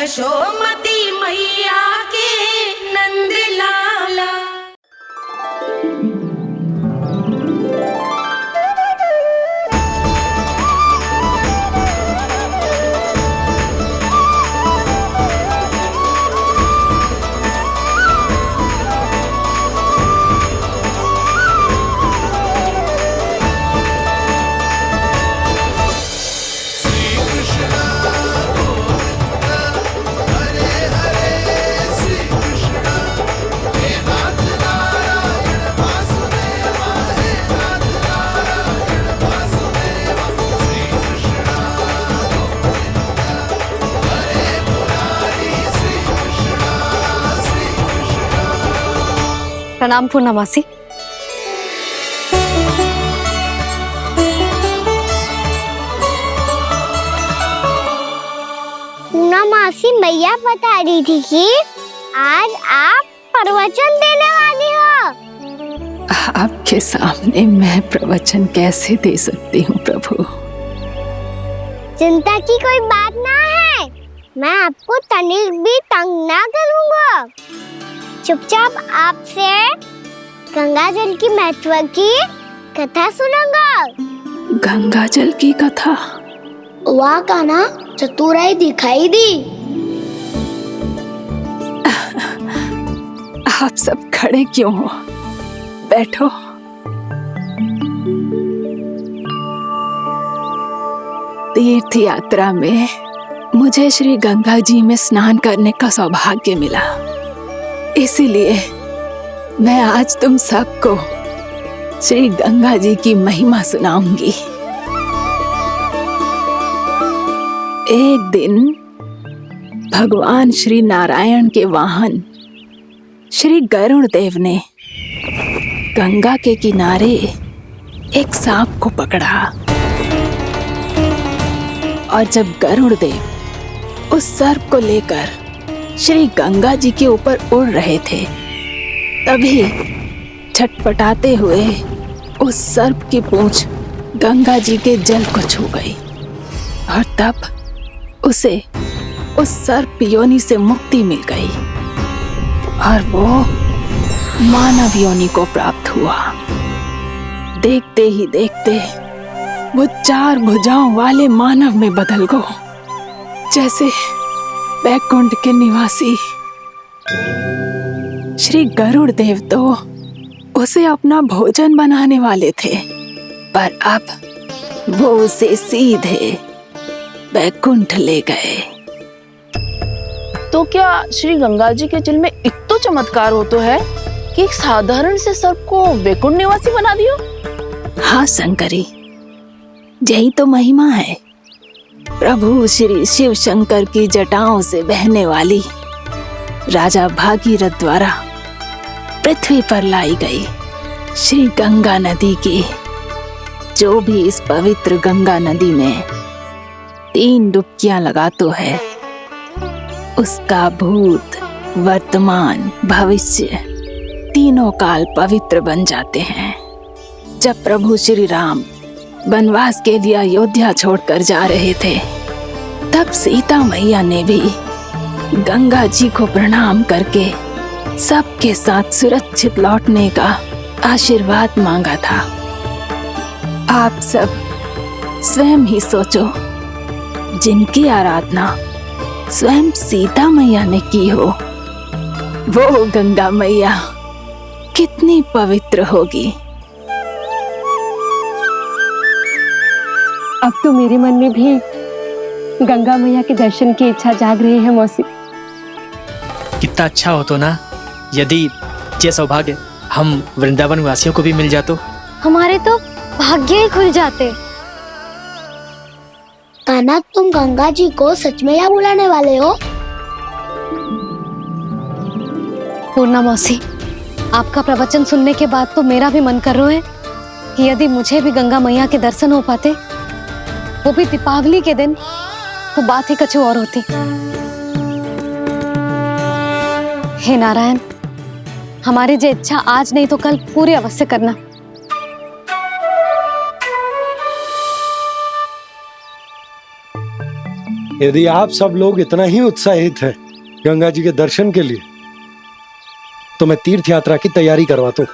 यशोमती मैया के नंद लाला। प्रणाम पूर्णमासी। पूर्णमासी मैया बता रही थी कि आज आप प्रवचन देने वाली हो। आपके सामने मैं प्रवचन कैसे दे सकती हूँ प्रभु? चिंता की कोई बात ना है, मैं आपको तनिक भी तंग ना करूँगा। चुपचाप आपसे गंगा जल की महत्व की कथा सुनूंगा। गंगा जल की कथा? वहाँ का ना चतुराई दिखाई दी। आप सब खड़े क्यों हो? बैठो। तीर्थ यात्रा में मुझे श्री गंगा जी में स्नान करने का सौभाग्य मिला, इसीलिए मैं आज तुम सबको श्री गंगा जी की महिमा सुनाऊंगी। एक दिन भगवान श्री नारायण के वाहन श्री गरुड़ देव ने गंगा के किनारे एक सांप को पकड़ा, और जब गरुड़ देव उस सर्प को लेकर श्री गंगा जी के ऊपर उड़ रहे थे, तभी छटपटाते हुए उस सर्प की पूंछ गंगा जी के जल को छू गई, और तब उसे उस सर्प योनि से मुक्ति मिल गई और वो मानव योनि को प्राप्त हुआ। देखते ही देखते वो 4 भुजाओं वाले मानव में बदल गया, जैसे बैकुंठ के निवासी। श्री गरुड़ देव तो उसे अपना भोजन बनाने वाले थे, पर अब वो उसे सीधे बैकुंठ ले गए। तो क्या श्री गंगा जी के जल में इतना चमत्कार हो तो है कि एक साधारण से सर्प को वैकुंठ निवासी बना दियो? हाँ शंकरी, यही तो महिमा है। प्रभु श्री शिव शंकर की जटाओं से बहने वाली राजा भागीरथ द्वारा पृथ्वी पर लाई गई श्री गंगा नदी की, जो भी इस पवित्र गंगा नदी में 3 डुबकियां लगातो है, उसका भूत, वर्तमान, भविष्य तीनों काल पवित्र बन जाते हैं। जब प्रभु श्री राम वनवास के लिए अयोध्या छोड़कर जा रहे थे, तब सीता मैया ने भी गंगा जी को प्रणाम करके सबके साथ सुरक्षित लौटने का आशीर्वाद मांगा था। आप सब स्वयं ही सोचो, जिनकी आराधना स्वयं सीता मैया ने की हो, वो गंगा मैया कितनी पवित्र होगी। अब तो मेरे मन में भी गंगा मैया के दर्शन की इच्छा जाग रही है मौसी। कितना अच्छा हो तो ना यदि ये सौभाग्य हम वृंदावन वासियों को भी मिल जातो। हमारे तो भाग्य ही खुल जाते। कान्हा, तुम गंगा जी को सच में यहाँ बुलाने वाले हो? पूर्णा मौसी, आपका प्रवचन सुनने के बाद तो मेरा भी मन कर रहा है कि यदि मुझे भी गंगा मैया के दर्शन हो पाते, वो भी दीपावली के दिन, तो बात ही कुछ और होती। हे नारायण, हमारी जो इच्छा आज नहीं तो कल पूरी अवश्य करना। यदि आप सब लोग इतना ही उत्साहित हैं गंगा जी के दर्शन के लिए तो मैं तीर्थ यात्रा की तैयारी करवाता हूँ।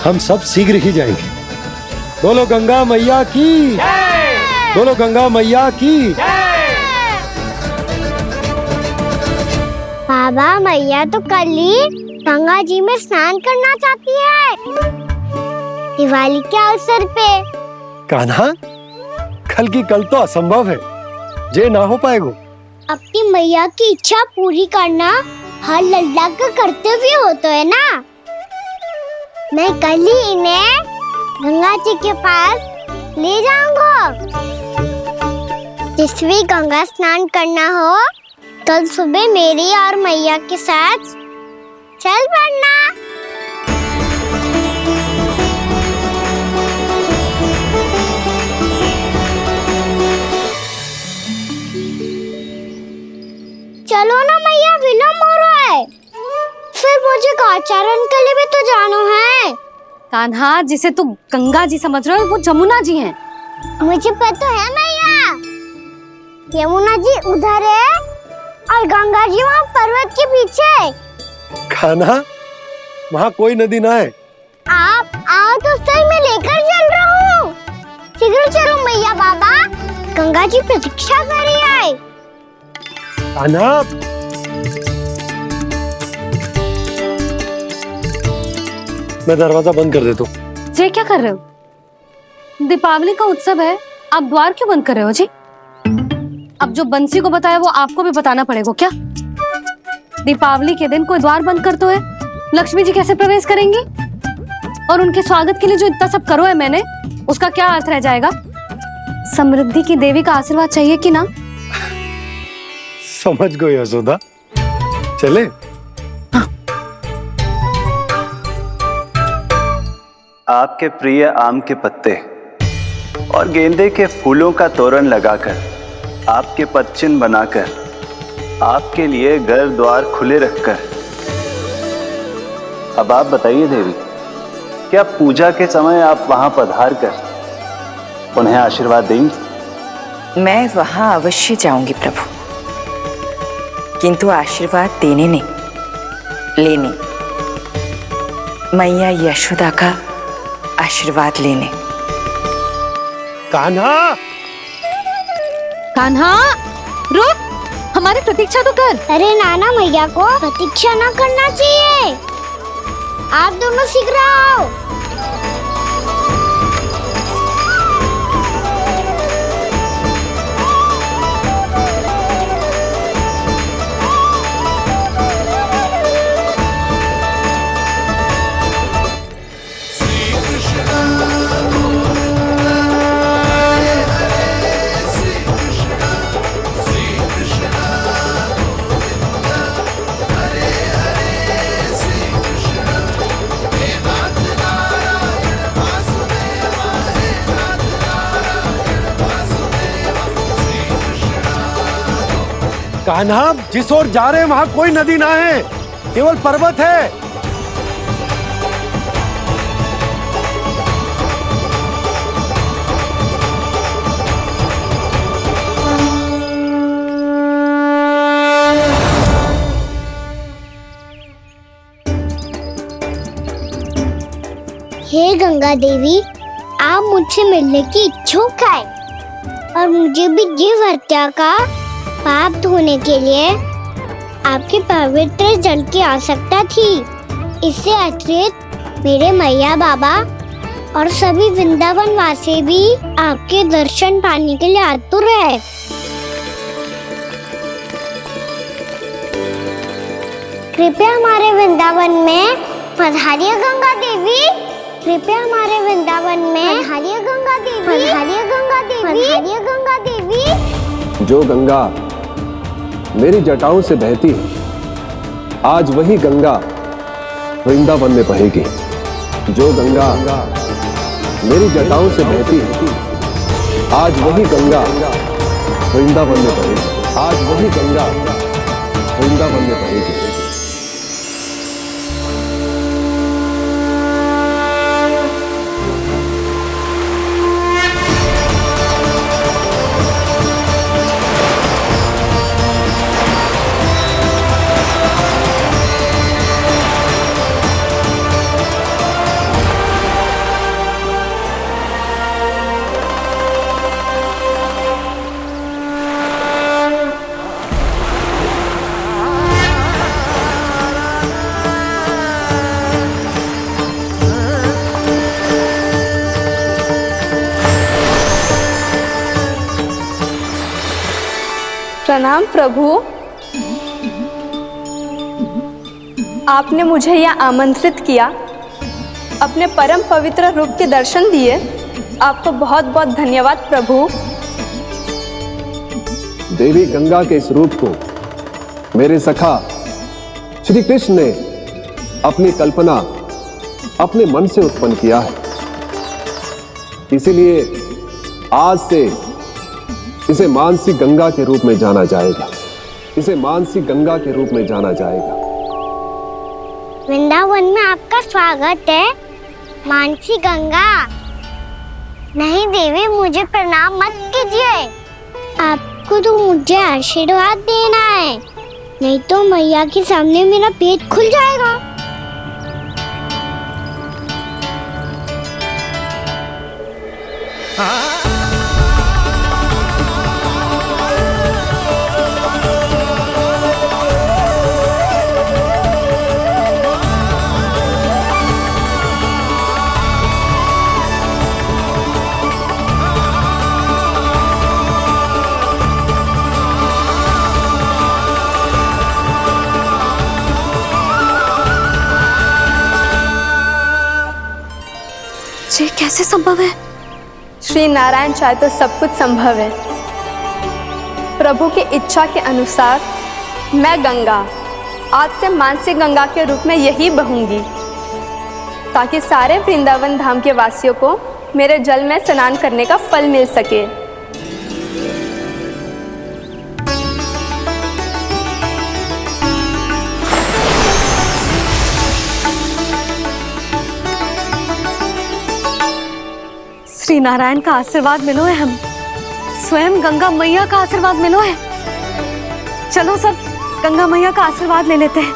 हम सब शीघ्र ही जाएंगे। बोलो गंगा मैया की, बोलो गंगा मैया की। बाबा, मैया तो कल ही गंगा जी में स्नान करना चाहती है, दिवाली के अवसर पे। कान्हा, कल की कल तो असंभव है, जे ना हो पाएगा। अपनी मैया की इच्छा पूरी करना हर लल्ला का कर्तव्य होता है ना। मैं कल ही इन्हें गंगा जी के पास ले जाऊंगा। जिस भी गंगा स्नान करना हो कल सुबह मेरी और मैया के साथ चल पड़ना। चलो ना मैया, विलम्ब हो रहा है। फिर मुझे काचारण के लिए भी तो जाना है। कान्हा, जिसे तू गंगा जी समझ रहे हो वो जमुना जी हैं। मुझे पता है मैया, यमुना जी उधर है और गंगा जी वहाँ पर्वत के पीछे। कान्हा, वहाँ कोई नदी ना है। आप आओ तो सही, मैं लेकर चल रहा हूँ। शीघ्र चलो मैया बाबा, गंगा जी प्रतीक्षा कर रही है। कान्हा, मैं दरवाजा बंद कर देता हूँ। ये क्या कर रहे हो? दीपावली का उत्सव है, आप द्वार क्यों बंद कर रहे हो जी? अब जो बंसी को बताया वो आपको भी बताना पड़ेगा क्या? दीपावली के दिन कोई द्वार बंद कर तो है, लक्ष्मी जी कैसे प्रवेश करेंगी? और उनके स्वागत के लिए जो इतना सब करो है मैंने, उसका क्या अर्थ रह जाएगा? समृद्धि की देवी का आशीर्वाद चाहिए कि ना? समझ गई यशोदा, चले। हाँ। आपके प्रिय आम के पत्ते और गेंदे के फूलों का तोरण लगाकर, आपके पदचिन्ह बनाकर, आपके लिए घर द्वार खुले रखकर, अब आप बताइए देवी, क्या पूजा के समय आप वहां पधार कर उन्हें आशीर्वाद देंगी? मैं वहां अवश्य जाऊंगी प्रभु, किंतु आशीर्वाद देने नहीं, लेने, मैया यशोदा का आशीर्वाद लेने। कान्हा, कान्हा, रुक, हमारी प्रतीक्षा तो कर। अरे नाना, मैया को प्रतीक्षा ना करना चाहिए। आप दोनों शीघ्र आओ। कान्हा, जिस ओर जा रहे हैं वहाँ कोई नदी ना है, केवल पर्वत है। हे गंगा देवी, आप मुझसे मिलने की इच्छुक है और मुझे भी जीव हत्या का पाप धोने के लिए आपके पवित्र जल की आवश्यकता थी। इससे अतिरिक्त मेरे मैया बाबा और सभी वृंदावन वासी भी आपके दर्शन पाने के लिए आतुर है। कृपया हमारे वृंदावन में पधारिए गंगा देवी, कृपया हमारे वृंदावन में पधारिए गंगा देवी, पधारिए गंगा देवी, पधारिए गंगा देवी। जो गंगा मेरी जटाओं से बहती है, आज वही गंगा वृंदावन में बहेगी। जो गंगा मेरी जटाओं से बहती है, आज वही गंगा वृंदावन में बहेगी। आज वही गंगा वृंदावन में बहेगी। प्रणाम प्रभु। आपने मुझे यह आमंत्रित किया, अपने परम पवित्र रूप के दर्शन दिए। आपको बहुत बहुत धन्यवाद प्रभु। देवी गंगा के इस रूप को मेरे सखा श्री कृष्ण ने अपनी कल्पना अपने मन से उत्पन्न किया है, इसीलिए आज से इसे मानसी गंगा के रूप में जाना जाएगा। इसे मानसी गंगा के रूप में जाना जाएगा। वृंदावन में आपका स्वागत है मानसी गंगा। नहीं देवी, मुझे प्रणाम मत कीजिए। आपको तो मुझे आशीर्वाद देना है, नहीं तो मैया के सामने मेरा पेट खुल जाएगा। ये कैसे संभव है? श्री नारायण चाहे तो सब कुछ संभव है। प्रभु की इच्छा के अनुसार मैं गंगा आज से मानसी गंगा के रूप में यही बहूंगी, ताकि सारे वृंदावन धाम के वासियों को मेरे जल में स्नान करने का फल मिल सके। श्री नारायण का आशीर्वाद मिलो है, हम स्वयं गंगा मैया का आशीर्वाद मिलो है। चलो सब गंगा मैया का आशीर्वाद ले लेते हैं,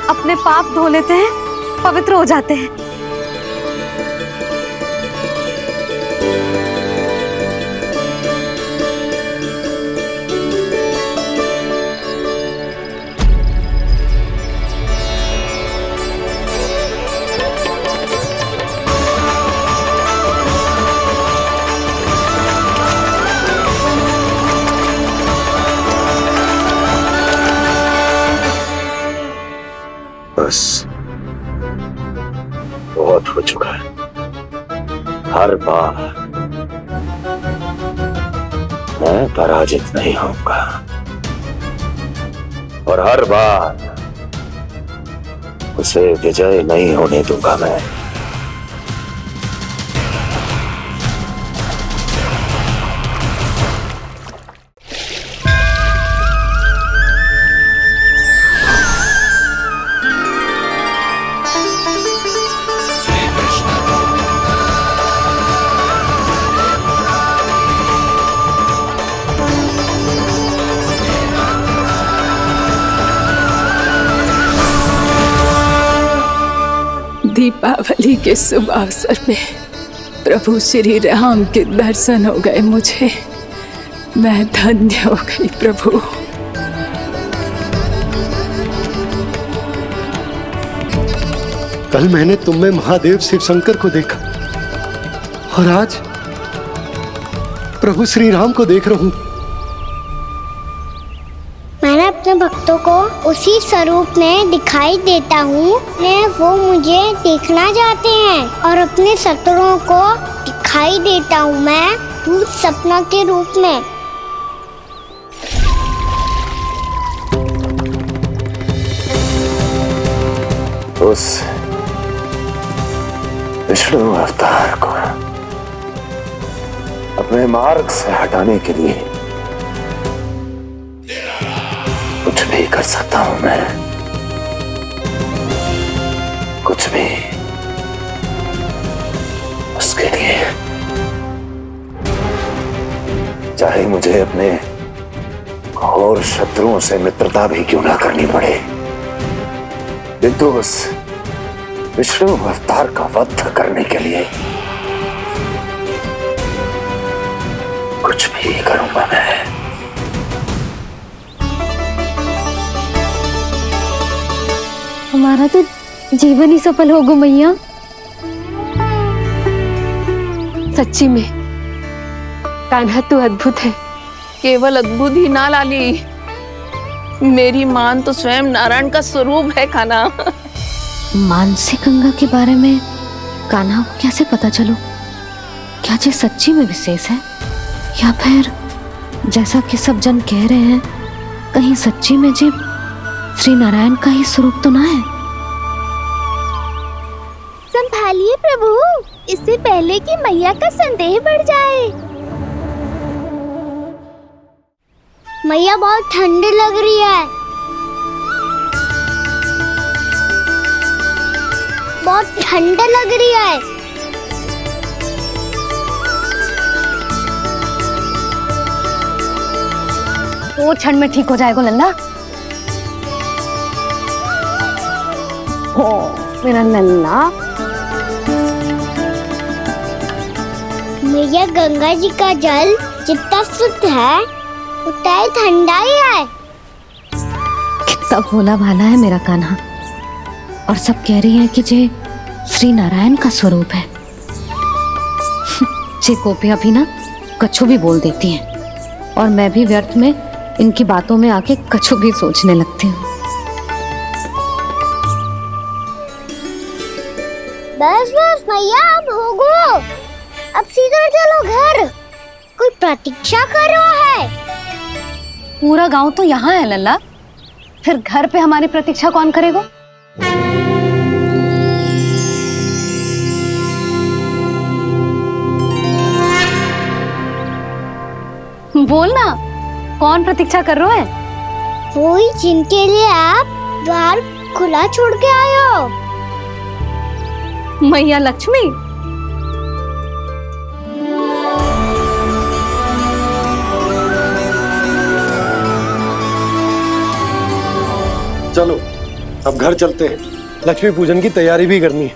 अपने पाप धो लेते हैं, पवित्र हो जाते हैं। बस बहुत हो चुका है। हर बार मैं पराजित नहीं होऊंगा और हर बार उसे विजय नहीं होने दूंगा मैं। दीपावली के शुभ अवसर में प्रभु श्री राम के दर्शन हो गए मुझे। मैं धन्य हो गई प्रभु। कल मैंने तुम में महादेव शिव शंकर को देखा और आज प्रभु श्री राम को देख रहा हूं। मैंने अपने भक्तों को उसी स्वरूप में दिखाई देता हूँ, वो मुझे देखना चाहते हैं और अपने शत्रुओं को दिखाई देता हूँ मैं भूत सपना के रूप में। उस विष्णु अवतार को अपने मार्ग से हटाने के लिए कुछ भी कर सकता हूं मैं, कुछ भी। उसके लिए चाहे मुझे अपने और शत्रुओं से मित्रता भी क्यों ना करनी पड़े, किंतु उस विष्णु अवतार का वध करने के लिए कुछ भी करूंगा मैं। हमारा तो जीवन ही सफल होगा मैया। सच्ची में कान्हा तू अद्भुत है, केवल अद्भुत ही ना लाली, मेरी मान तो स्वयं नारायण का स्वरूप है कान्हा। मानसी गंगा के बारे में कान्हा को कैसे पता चलो? क्या ये सच्ची में विशेष है, या फिर जैसा कि सब जन कह रहे हैं, कहीं सच्ची में जी श्री नारायण का ही स्वरूप तो ना है? संभालिए प्रभु, इससे पहले कि मैया का संदेह बढ़ जाए। मैया बहुत ठंडी लग रही है, बहुत ठंडा लग रही है। वो क्षण में ठीक हो जाएगा लल्ला। ओ मेरा लल्ला। मैया गंगा जी का जल जितना शुद्ध है उतना ही ठंडा ही है। कितना भोला भाला है मेरा कान्हा। और सब कह रही हैं कि ये श्री नारायण का स्वरूप है। ये गोपियां भी ना कछु भी बोल देती हैं, और मैं भी व्यर्थ में इनकी बातों में आके कछु भी सोचने लगती हूँ। बस बस मैया, अब हो गो, अब सीधा चलो घर। कोई प्रतीक्षा कर रहा है। पूरा गांव तो यहाँ है लल्ला, फिर घर पे हमारी प्रतीक्षा कौन करेगा? बोल ना, कौन प्रतीक्षा कर रहे हैं? वही जिनके लिए आप द्वार खुला छोड़ के आए हो। मैया लक्ष्मी। चलो अब घर चलते हैं, लक्ष्मी पूजन की तैयारी भी करनी है।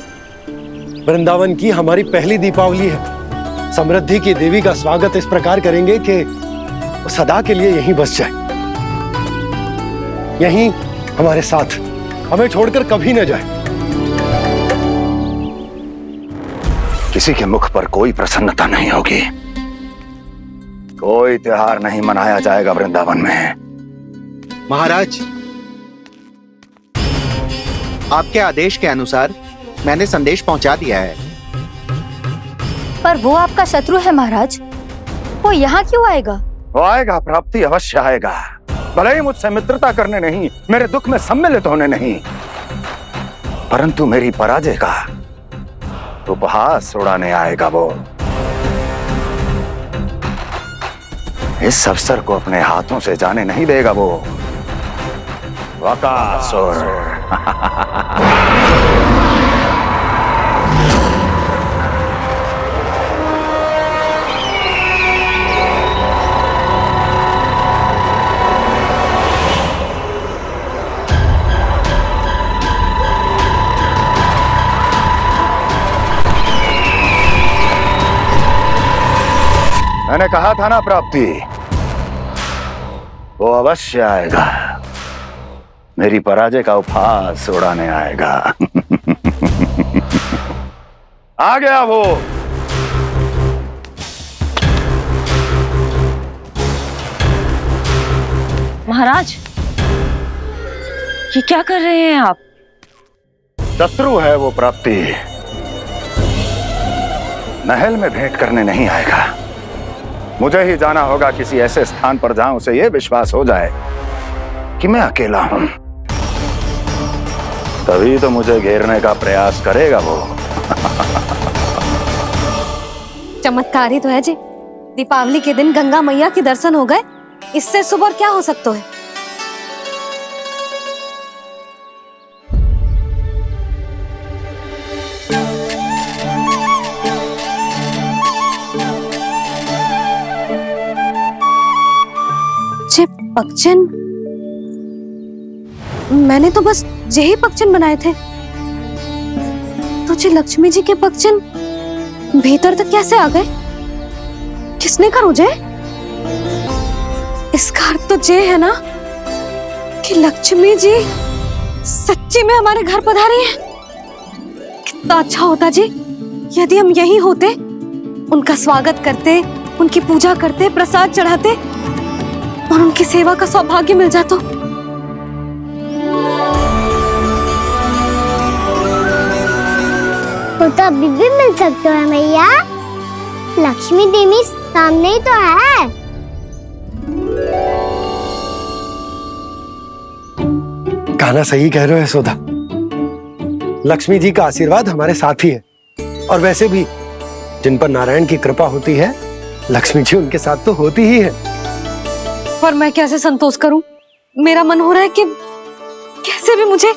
वृंदावन की हमारी पहली दीपावली है। समृद्धि की देवी का स्वागत इस प्रकार करेंगे कि वो सदा के लिए यहीं बस जाए, यहीं हमारे साथ, हमें छोड़कर कभी न जाए। किसी के मुख पर कोई प्रसन्नता नहीं होगी, कोई त्योहार नहीं मनाया जाएगा वृंदावन में। महाराज, आपके आदेश के अनुसार मैंने संदेश पहुंचा दिया है। पर वो आपका शत्रु है महाराज, वो यहाँ क्यों आएगा? वो आएगा, प्राप्ति अवश्य आएगा। भले ही मुझसे मित्रता करने नहीं, मेरे दुख में सम्मिलित होने नहीं, परंतु मेरी पराजय का उपहास उड़ाने आएगा वो। इस अवसर को अपने हाथों से जाने नहीं देगा वो। वकासुर। मैंने कहा था ना प्राप्ति, वो अवश्य आएगा, मेरी पराजय का उपहास उड़ाने आएगा। आ गया वो। महाराज, ये क्या कर रहे हैं आप? शत्रु है वो प्राप्ति, महल में भेंट करने नहीं आएगा। मुझे ही जाना होगा किसी ऐसे स्थान पर जहां उसे यह विश्वास हो जाए कि मैं अकेला हूं, तभी तो मुझे घेरने का प्रयास करेगा वो। चमत्कार ही तो है जी। दीपावली के दिन गंगा मैया के दर्शन हो गए, इससे शुभ और क्या हो सकता है? पक्षन, मैंने तो बस यही पक्षन बनाए थे, तो जे लक्ष्मी जी के पक्षन भीतर तक कैसे आ गए? किसने कहा मुझे? इसका अर्थ तो ये है ना कि लक्ष्मी जी सच्ची में हमारे घर पधारी हैं। कितना अच्छा होता जी यदि हम यहीं होते, उनका स्वागत करते, उनकी पूजा करते, प्रसाद चढ़ाते। और उनकी सेवा का सौभाग्य मिल जाता। तो अभी भी मिल सकते हो मैया, लक्ष्मी देवी सामने ही तो है। कहना सही कह रहे हो यशोदा, लक्ष्मी जी का आशीर्वाद हमारे साथ ही है। और वैसे भी जिन पर नारायण की कृपा होती है, लक्ष्मी जी उनके साथ तो होती ही है। पर मैं कैसे संतोष करूं? मेरा मन हो रहा है कि कैसे भी मुझे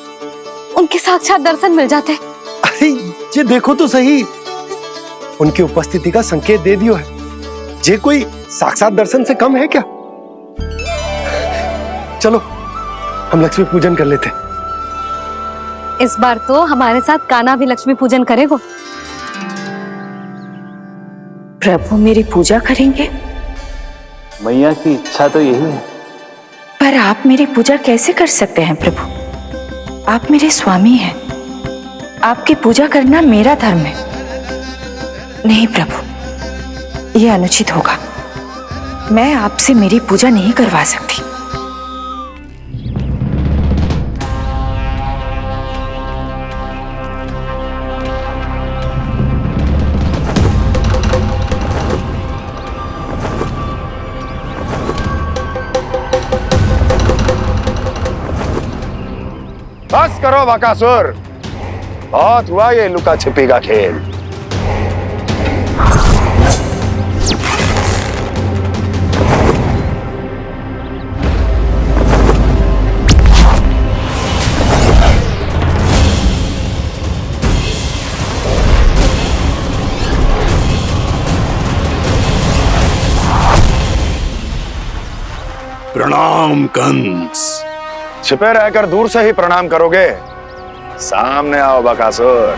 उनके साक्षात दर्शन मिल जाते। अरे ये देखो तो सही, उनकी उपस्थिति का संकेत दे दियो है। ये कोई साक्षात दर्शन से कम है क्या? चलो हम लक्ष्मी पूजन कर लेते। इस बार तो हमारे साथ कान्हा भी लक्ष्मी पूजन करेगा। प्रभु मेरी पूजा करेंगे? मैया की इच्छा तो यही है। पर आप मेरी पूजा कैसे कर सकते हैं प्रभु? आप मेरे स्वामी हैं, आपकी पूजा करना मेरा धर्म है। नहीं प्रभु, यह अनुचित होगा। मैं आपसे मेरी पूजा नहीं करवा सकती। बस करो बकासुर, बहुत हुआ ये लुका छिपी का खेल। प्रणाम कंस। छिपे रहकर दूर से ही प्रणाम करोगे? सामने आओ बकासुर।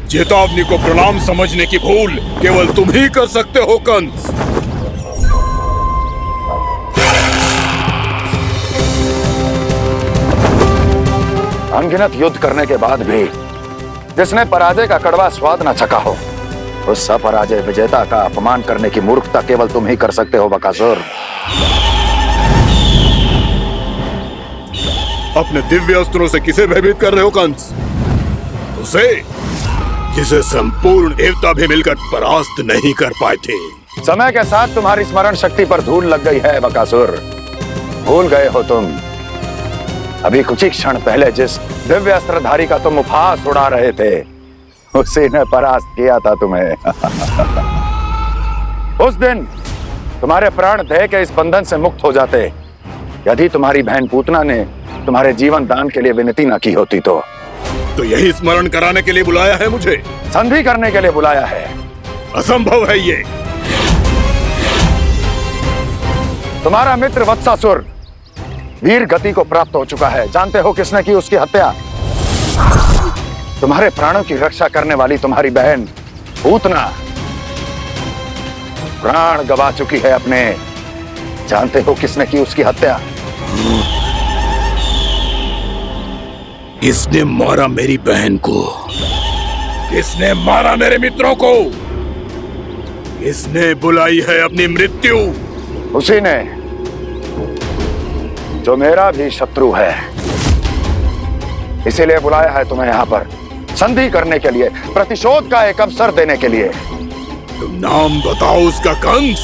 चेतावनी को प्रणाम समझने की भूल केवल तुम ही कर सकते हो कंस। अनगिनत युद्ध करने के बाद भी जिसने पराजय का कड़वा स्वाद न चखा हो, उस अपराजय विजेता का अपमान करने की मूर्खता केवल तुम ही कर सकते हो बकासुर। अपने दिव्य अस्त्रों से किसे भयभीत कर रहे हो कंस? उसे जिसे संपूर्ण देवता भी मिलकर परास्त नहीं कर पाए थे। समय के साथ तुम्हारी स्मरण शक्ति पर धूल लग गई है बकासुर। भूल गए हो तुम अभी कुछ ही क्षण पहले जिस दिव्य अस्त्रधारी का तुम उपहास उड़ा रहे थे, उसी ने परास्त किया था तुम्हें। उस दिन तुम्हारे प्राण देह के इस बंधन से मुक्त हो जाते यदि तुम्हारी बहन पूतना ने तुम्हारे जीवन दान के लिए विनती न की होती तो। यही स्मरण कराने के लिए बुलाया है मुझे? संधि करने के लिए बुलाया है। असंभव है ये। तुम्हारा मित्र वत्सासुर वीर गति को प्राप्त हो चुका है। जानते हो किसने की उसकी हत्या? तुम्हारे प्राणों की रक्षा करने वाली तुम्हारी बहन पूतना प्राण गवा चुकी है अपने। जानते हो किसने की उसकी हत्या? किसने मारा मेरी बहन को? किसने मारा मेरे मित्रों को? किसने बुलाई है अपनी मृत्यु? उसी ने जो मेरा भी शत्रु है। इसीलिए बुलाया है तुम्हें यहाँ पर संधि करने के लिए, प्रतिशोध का एक अवसर देने के लिए। तुम नाम बताओ उसका कंस।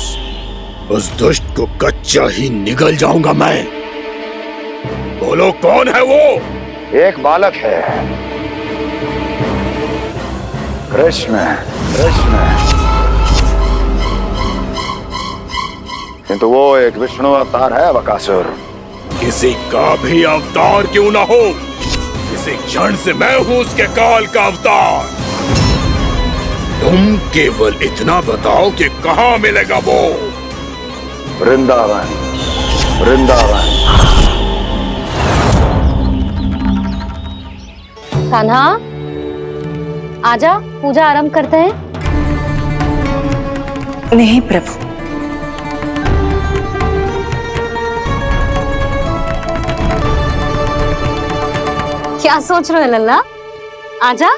उस दुष्ट को कच्चा ही निगल जाऊंगा मैं। बोलो कौन है वो? एक बालक है, कृष्ण। कृष्ण, किंतु वो एक विष्णु अवतार है बकासुर। किसी का भी अवतार क्यों ना हो, इसी क्षण से मैं हूं उसके काल का अवतार। तुम केवल इतना बताओ कि कहां मिलेगा वो? वृंदावन। वृंदावन। कान्हा, आजा, पूजा आरंभ करते हैं। नहीं प्रभु, क्या सोच रहे हो लल्ला? आजा।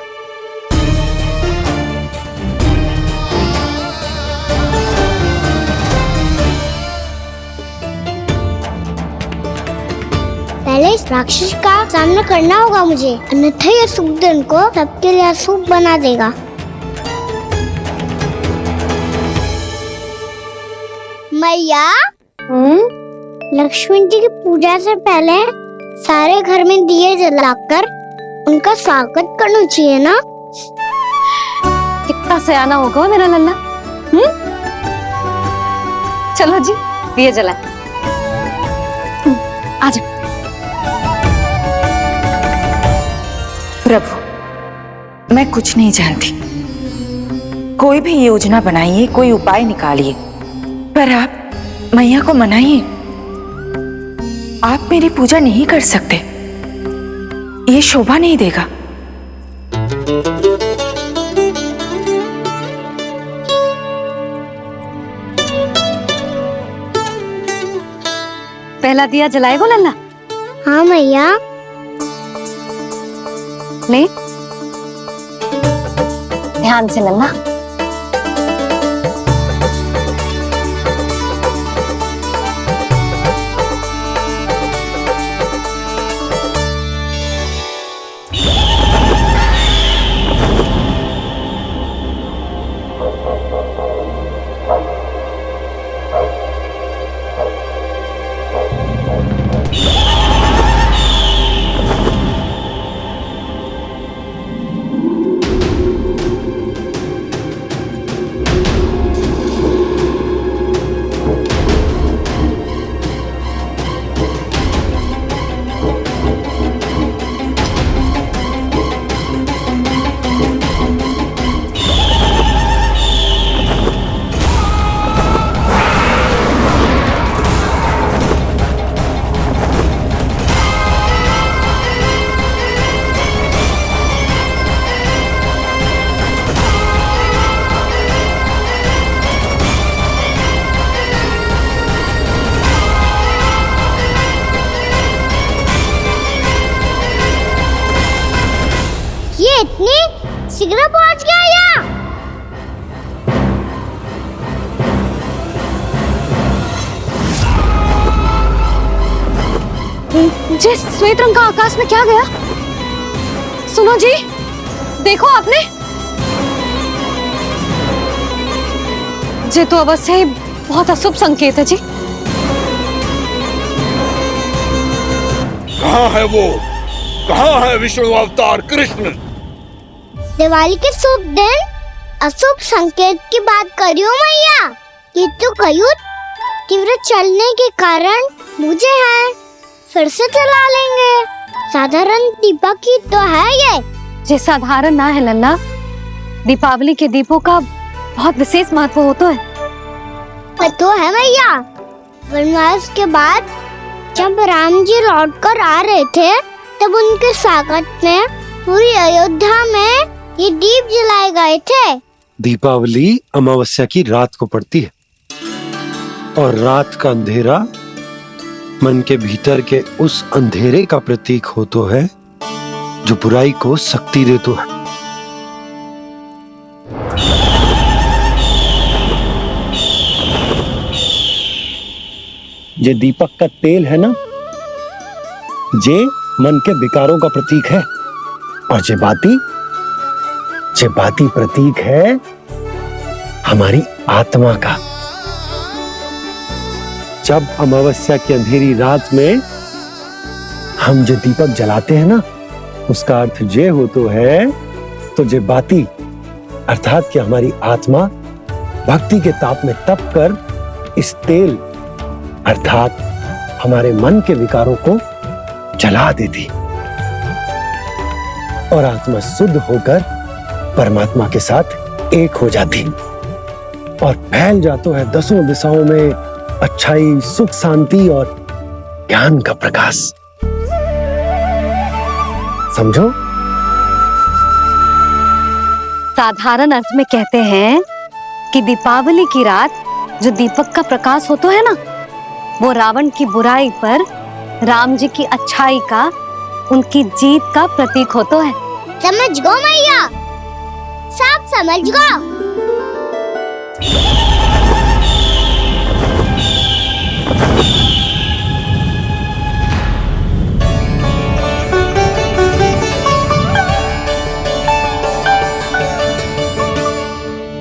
पहले इस राक्षस का सामना करना होगा मुझे, अन्यथा ये सुखदन को सबके लिए अशुभ बना देगा। मैया, लक्ष्मण जी की पूजा से पहले सारे घर में दिए जलाकर उनका स्वागत करना चाहिए ना? कितना सयाना होगा मेरा लल्ला। चलो जी, दिए जलाए। आजा। प्रभु, मैं कुछ नहीं जानती। कोई भी योजना बनाइए, कोई उपाय निकालिए, पर आप मैया को मनाइए। आप मेरी पूजा नहीं कर सकते, ये शोभा नहीं देगा। पहला दिया जलाएगो लल्ला? हाँ मैया। ले, ध्यान से लल्ला। इतनी शीघ्र पहुंच गया यहाँ? जे श्वेत रंग का आकाश में क्या गया? सुनो जी, देखो आपने, जे तो अवश्य ही बहुत अशुभ संकेत है जी। कहाँ है वो? कहाँ है विष्णु अवतार कृष्ण? दिवाली के शुभ दिन अशुभ संकेत की बात करियो मैया। ये तो कयूत तीव्र चलने के कारण मुझे है, फिर से चला लेंगे। साधारण दीपक ही तो है ये साधारण ना है लल्ला, दीपावली के दीपों का बहुत विशेष महत्व होता है। तो है मैया, वनवास के बाद जब राम जी लौटकर आ रहे थे तब उनके स्वागत में पूरी अयोध्या में ये दीप जलाए गए थे। दीपावली अमावस्या की रात को पड़ती है और रात का अंधेरा मन के भीतर के उस अंधेरे का प्रतीक होता है जो बुराई को शक्ति देता है। ये दीपक का तेल है ना, जे मन के विकारों का प्रतीक है, और जे बाती प्रतीक है हमारी आत्मा का। जब अमावस्या की अंधेरी रात में हम जो दीपक जलाते हैं ना, उसका अर्थ जे हो तो है, तो जे बाती अर्थात कि हमारी आत्मा भक्ति के ताप में तप कर इस तेल अर्थात हमारे मन के विकारों को जला देती और आत्मा शुद्ध होकर परमात्मा के साथ एक हो जाती और फैल जाता है दसों दिशाओं में अच्छाई, सुख, शांति और ज्ञान का प्रकाश। समझो? साधारण अर्थ में कहते हैं कि दीपावली की रात जो दीपक का प्रकाश होता है ना, वो रावण की बुराई पर राम जी की अच्छाई का उनकी जीत का प्रतीक हो तो है। समझ गो मैया, सब समझ गो।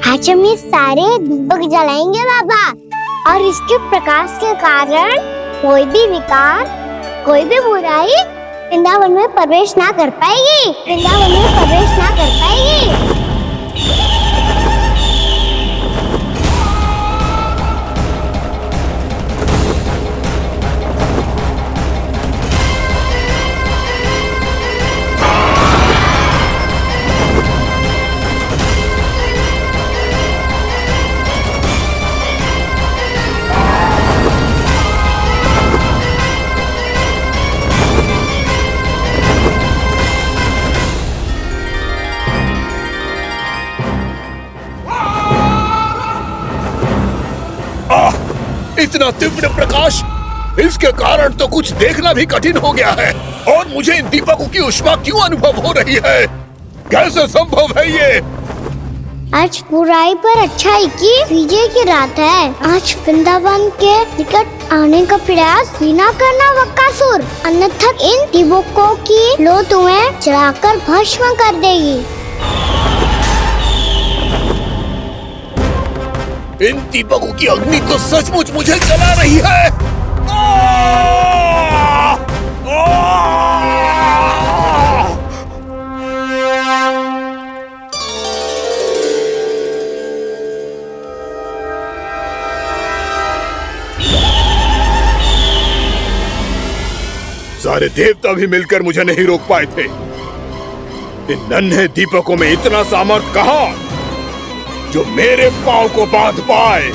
आज हम ये सारे दीपक जलाएंगे बाबा, और इसके प्रकाश के कारण कोई भी विकार, कोई भी बुराई वृंदावन में प्रवेश ना कर पाएगी, वृंदावन में प्रवेश ना कर पाएगी। इतना तीव्र प्रकाश, इसके कारण तो कुछ देखना भी कठिन हो गया है। और मुझे इन दीपकों की उष्मा क्यों अनुभव हो रही है? कैसे संभव है ये? आज बुराई पर अच्छाई की विजय की रात है। आज वृंदावन के निकट आने का प्रयास भी ना करना बक्कासुर, अन्यथा इन दीपकों की लो तुम्हें जलाकर भस्म कर देगी। इन दीपकों की अग्नि तो सचमुच मुझे जला रही है। सारे देवता भी मिलकर मुझे नहीं रोक पाए थे। इन नन्हे दीपकों में इतना सामर्थ्य कहां जो मेरे पांव को बांध पाए।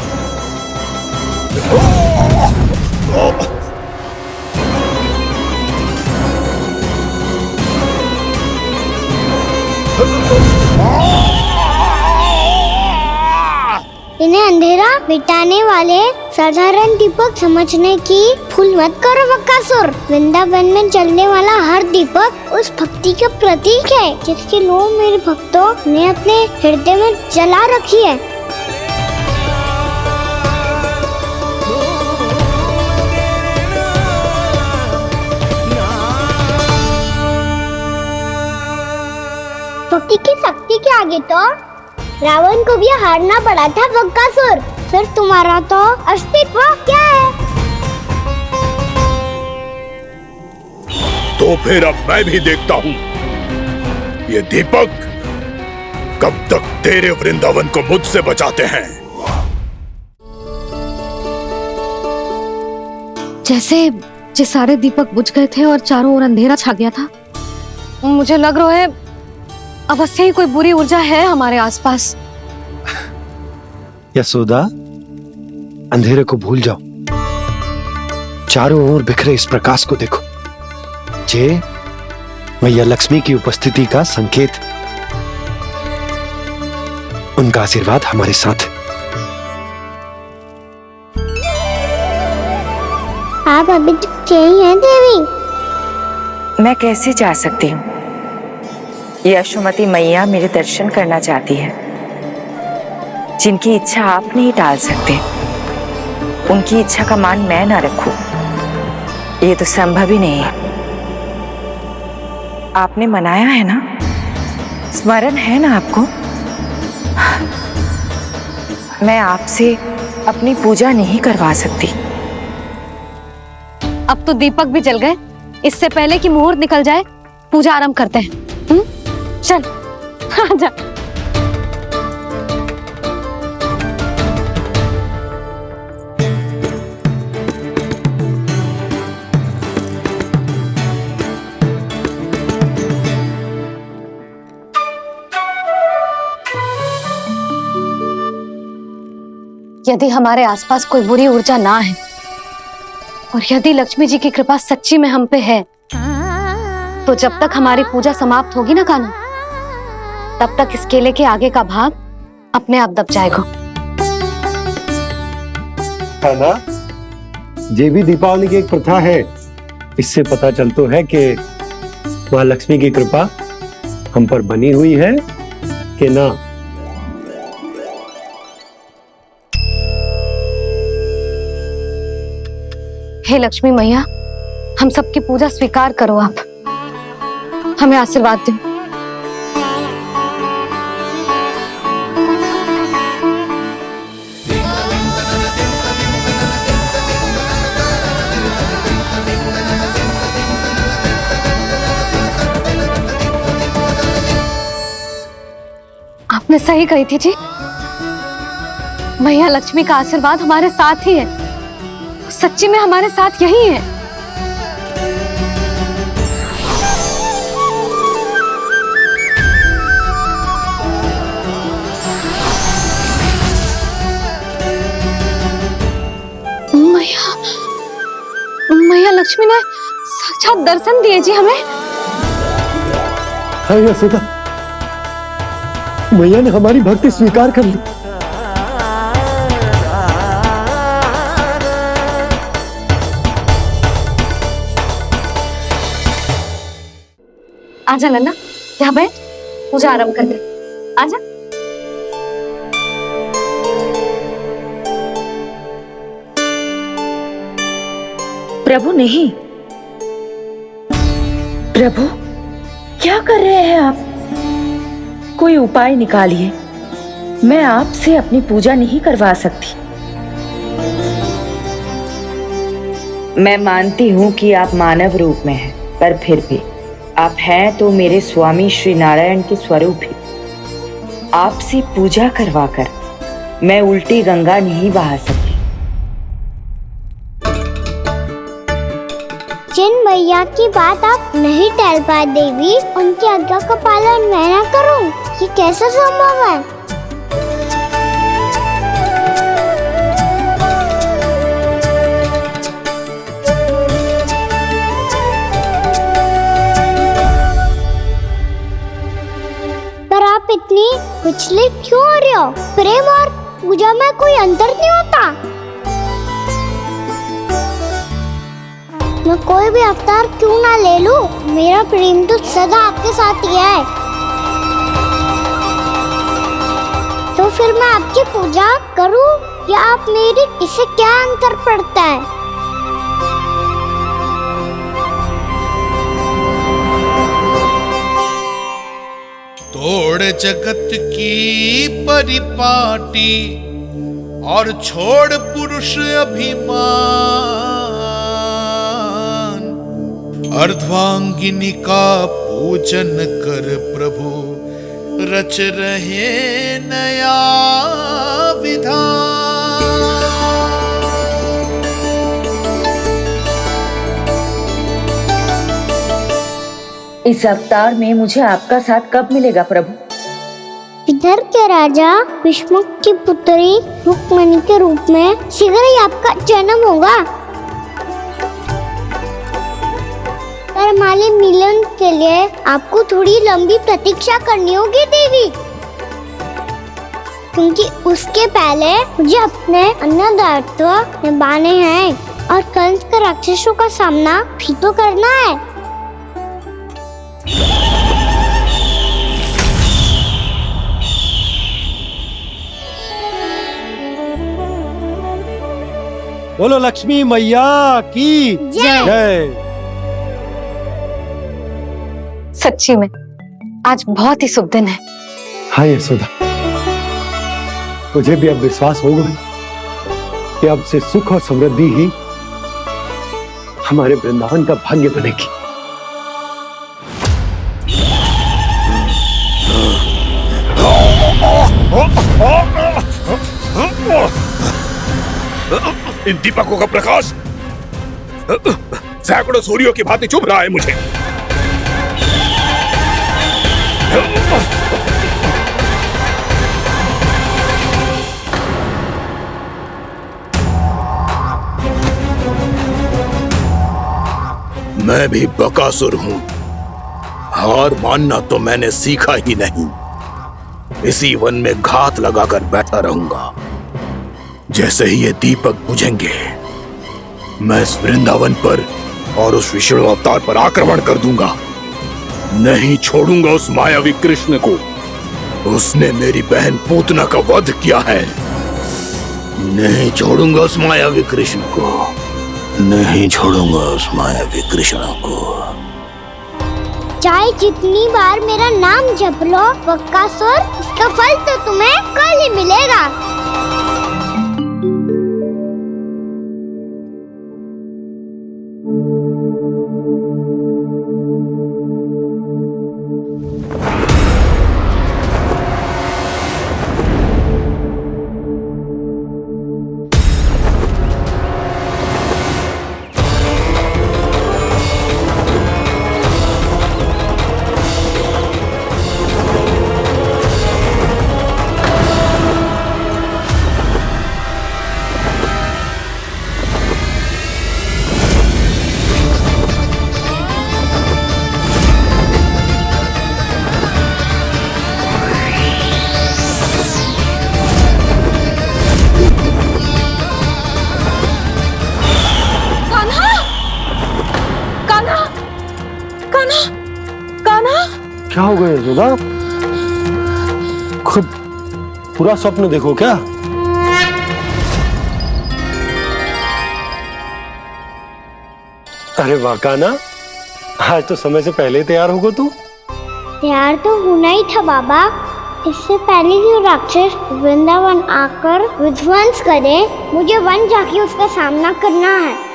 इन्हें अंधेरा मिटाने वाले साधारण दीपक समझने की भूल मत करो बक्कासुर। वृंदावन में जलने वाला हर दीपक उस भक्ति का प्रतीक है जिसकी लो मेरे भक्तों ने अपने हृदय में जला रखी है। भक्ति की शक्ति के आगे तो रावण को भी हारना पड़ा था बक्कासुर। फिर तुम्हारा तो अस्तित्व क्या है? तो फिर अब मैं भी देखता हूँ ये दीपक कब तक तेरे वृंदावन को मुझसे बचाते हैं। जैसे ये सारे दीपक बुझ गए थे और चारों ओर अंधेरा छा गया था, मुझे लग रहा है अवश्य ही कोई बुरी ऊर्जा है हमारे आसपास। यशोदा, अंधेरे को भूल जाओ, चारों ओर बिखरे इस प्रकाश को देखो। जे मैया लक्ष्मी की उपस्थिति का संकेत, उनका आशीर्वाद हमारे साथ। आप अभी तक यही हैं देवी? मैं कैसे जा सकती हूँ? यशोमती मैया मेरे दर्शन करना चाहती है। जिनकी इच्छा आप नहीं टाल सकते, उनकी इच्छा का मान मैं ना रखूं, ये तो संभव ही नहीं है। आपने मनाया है ना, स्मरण है ना आपको? मैं आपसे अपनी पूजा नहीं करवा सकती। अब तो दीपक भी जल गए, इससे पहले कि मुहूर्त निकल जाए पूजा आरंभ करते हैं। चल आजा। यदि हमारे आसपास कोई बुरी ऊर्जा ना है और यदि लक्ष्मी जी की कृपा सच्ची में हम पे है, तो जब तक हमारी पूजा समाप्त होगी ना कान्हा, तब तक इस केले के आगे का भाग अपने आप दब जाएगा। है ना? ये भी दीपावली की एक प्रथा है। इससे पता चलता है कि माँ लक्ष्मी की कृपा हम पर बनी हुई है कि ना? हे लक्ष्मी मैया, हम सबकी पूजा स्वीकार करो, आप हमें आशीर्वाद दो। आपने सही कही थी जी, मैया लक्ष्मी का आशीर्वाद हमारे साथ ही है, सच्ची में हमारे साथ यही है। मैया लक्ष्मी ने साक्षात दर्शन दिए जी हमें। हाँ यशोदा, मैया ने हमारी भक्ति स्वीकार कर ली। आजा नन्ना, यहाँ बैठ, पूजा आरंभ कर दे। आजा। प्रभु नहीं, प्रभु क्या कर रहे हैं आप? कोई उपाय निकालिए, मैं आपसे अपनी पूजा नहीं करवा सकती। मैं मानती हूँ कि आप मानव रूप में हैं, पर फिर भी आप हैं तो मेरे स्वामी श्री नारायण के स्वरूप ही। आपसे पूजा करवाकर मैं उल्टी गंगा नहीं बहा सकती। जिन मैया की बात आप नहीं टाल पाए देवी, उनकी आज्ञा का पालन मैं ना करूं, ये कैसे संभव है? पर आप इतनी विचलित क्यों हो रहे हो? प्रेम और पूजा में कोई अंतर नहीं होता। मैं कोई भी अवतार क्यों ना ले लूं, मेरा प्रेम तो सदा आपके साथ ही है। तो फिर मैं आपकी पूजा करूं या आप मेरी, इससे क्या अंतर पड़ता है? तोड़ जगत की परिपाटी और छोड़ पुरुष अभिमान, अर्धांगिनी का पूजन कर प्रभु रच रहे नया विधान। इस अवतार में मुझे आपका साथ कब मिलेगा प्रभु? इधर के राजा भीष्मक की पुत्री रुक्मिणी के रूप में शीघ्र ही आपका जन्म होगा। पर हमारे मिलन के लिए आपको थोड़ी लंबी प्रतीक्षा करनी होगी देवी, क्योंकि उसके पहले मुझे अपने अन्य दायित्व निभाने हैं और कंस के राक्षसों का सामना भी तो करना है। बोलो लक्ष्मी मैया की जय। सच्ची में आज बहुत ही शुभ दिन है। हाँ यशोदा, मुझे भी अब विश्वास हो गया कि अब से सुख और समृद्धि ही हमारे वृंदावन का भाग्य बनेगी। इन दीपकों का प्रकाश सैकड़ों सूर्यों की भांति चुभ रहा है मुझे। मैं भी बकासुर हूं, हार मानना तो मैंने सीखा ही नहीं। इसी वन में घात लगाकर बैठा रहूंगा। जैसे ही ये दीपक बुझेंगे, मैं इस वृंदावन पर और उस विष्णु अवतार पर आक्रमण कर दूंगा। नहीं छोड़ूंगा उस मायावी कृष्ण को। उसने मेरी बहन पूतना का वध किया है। नहीं छोड़ूंगा उस मायावी कृष्ण को। नहीं छोड़ूंगा उस मायावी कृष्ण को। चाहे जितनी बार मेरा नाम जप लो बक्कासुर, इसका फल तो तुम्हें कल ही मिलेगा। क्या हो गया यशोदा? खुद पूरा स्वप्न देखो क्या? अरे वाह कान्हा, आज तो समय से पहले ही तैयार होगा तू। तैयार तो होना ही था बाबा। इससे पहले कि वो राक्षस वृंदावन आकर विध्वंस करे, मुझे वन जाके उसका सामना करना है।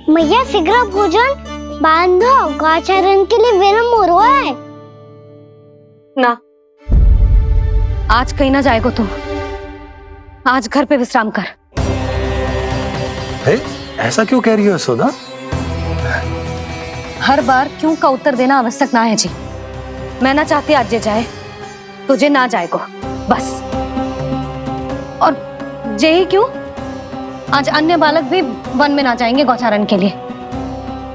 मैया शीघ्र भोजन बांधो, गौचरण के लिए विलंब हो रहा है। ना, आज कहीं ना जाएगो तुम। आज घर पे विश्राम कर। ऐसा क्यों कह रही हो यशोदा? हर बार क्यों का उत्तर देना आवश्यक ना है जी। मैं ना चाहती आज ये जाए, तुझे ना जाएगो बस। और जे ही क्यों, आज अन्य बालक भी वन में ना जाएंगे गौचारण के लिए।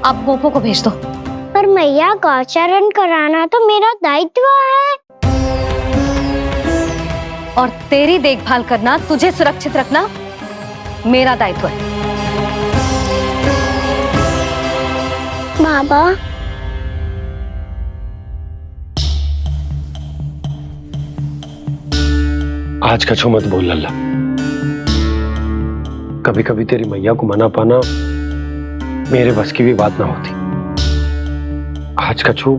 आप गोपो को भेज दो। पर मैया गौचरण कराना तो मेरा दायित्व है। और तेरी देखभाल करना, तुझे सुरक्षित रखना मेरा दायित्व है। बाबा, आज कछु मत बोल लल्ला। कभी कभी तेरी मैया को मना पाना मेरे बस की भी बात ना होती। आज कछु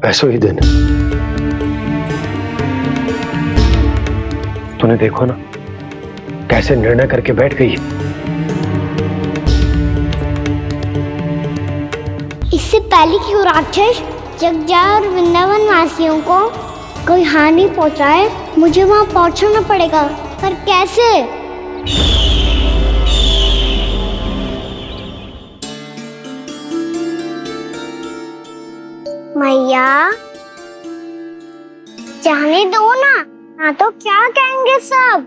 ऐसो ही दिन है। तूने देखो ना कैसे निर्णय करके बैठ गई है। इससे पहले कि वो राक्षस जगजा और वृंदावन वासियों को कोई हानि पहुंचाए, मुझे वहां पहुंचना पड़ेगा। पर कैसे? मैया, जाने दो ना, हाँ तो क्या कहेंगे सब।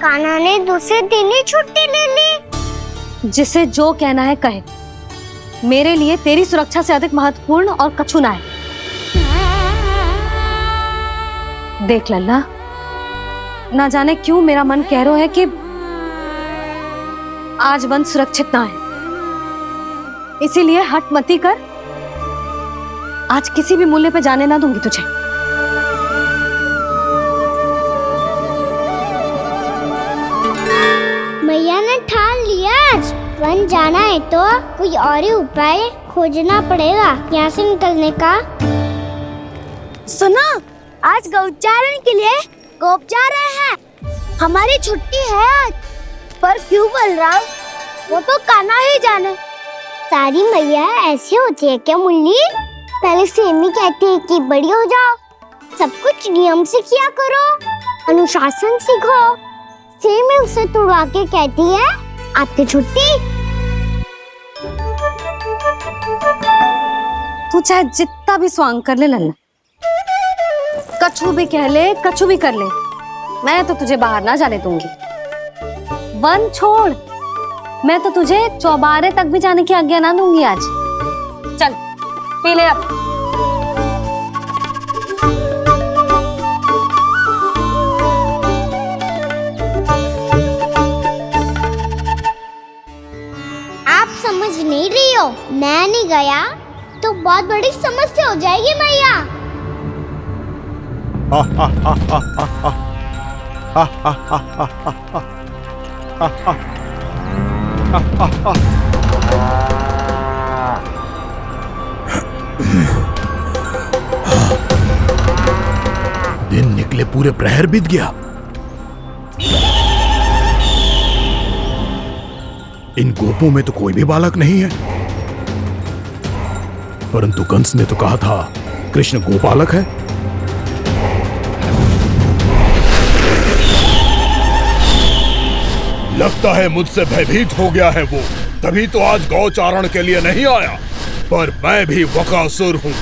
कान्हा ने दूसरे दिन ही छुट्टी ले ली। जिसे जो कहना है कहे। मेरे लिए तेरी सुरक्षा से अधिक महत्वपूर्ण और कछु ना है। देख लल्ला, ना जाने क्यों मेरा मन कह रहा है कि आज वन सुरक्षित ना है। इसीलिए हट मती कर। आज किसी भी मूल्य पे जाने ना दूंगी तुझे। मैया ने ठान लिया, आज वन जाना है तो कोई और ही उपाय खोजना पड़ेगा यहाँ से निकलने का। सुनो, आज गौचारण के लिए गोप जा रहे हैं। हमारी छुट्टी है आज। पर क्यों बलराम? वो तो कान्हा ही जाने। सारी मैया ऐसी होती है क्या मुन्नी? पहले सेमी कहती है कि बड़ी हो जाओ, सब कुछ नियम से किया करो, अनुशासन सीखो। सेमी उसे तुड़वा के कहती है आपकी छुट्टी। तू चाहे जितना भी स्वांग कर ले लल्ला, कछु भी कह ले, कछु भी कर ले, मैं तो तुझे बाहर ना जाने दूंगी। वन छोड़, मैं तो तुझे चौबारे तक भी जाने की आज्ञा ना दूंगी आज। चल पी ले अब। नहीं रही हो। मैं नहीं गया तो बहुत बड़ी समस्या हो जाएगी मैया। दिन निकले पूरे प्रहर बीत गया। इन गोपों में तो कोई भी बालक नहीं है, परंतु कंस ने तो कहा था कृष्ण गोपालक है। लगता है मुझसे भयभीत हो गया है वो, तभी तो आज गौचारण के लिए नहीं आया। पर मैं भी बकासुर हूँ।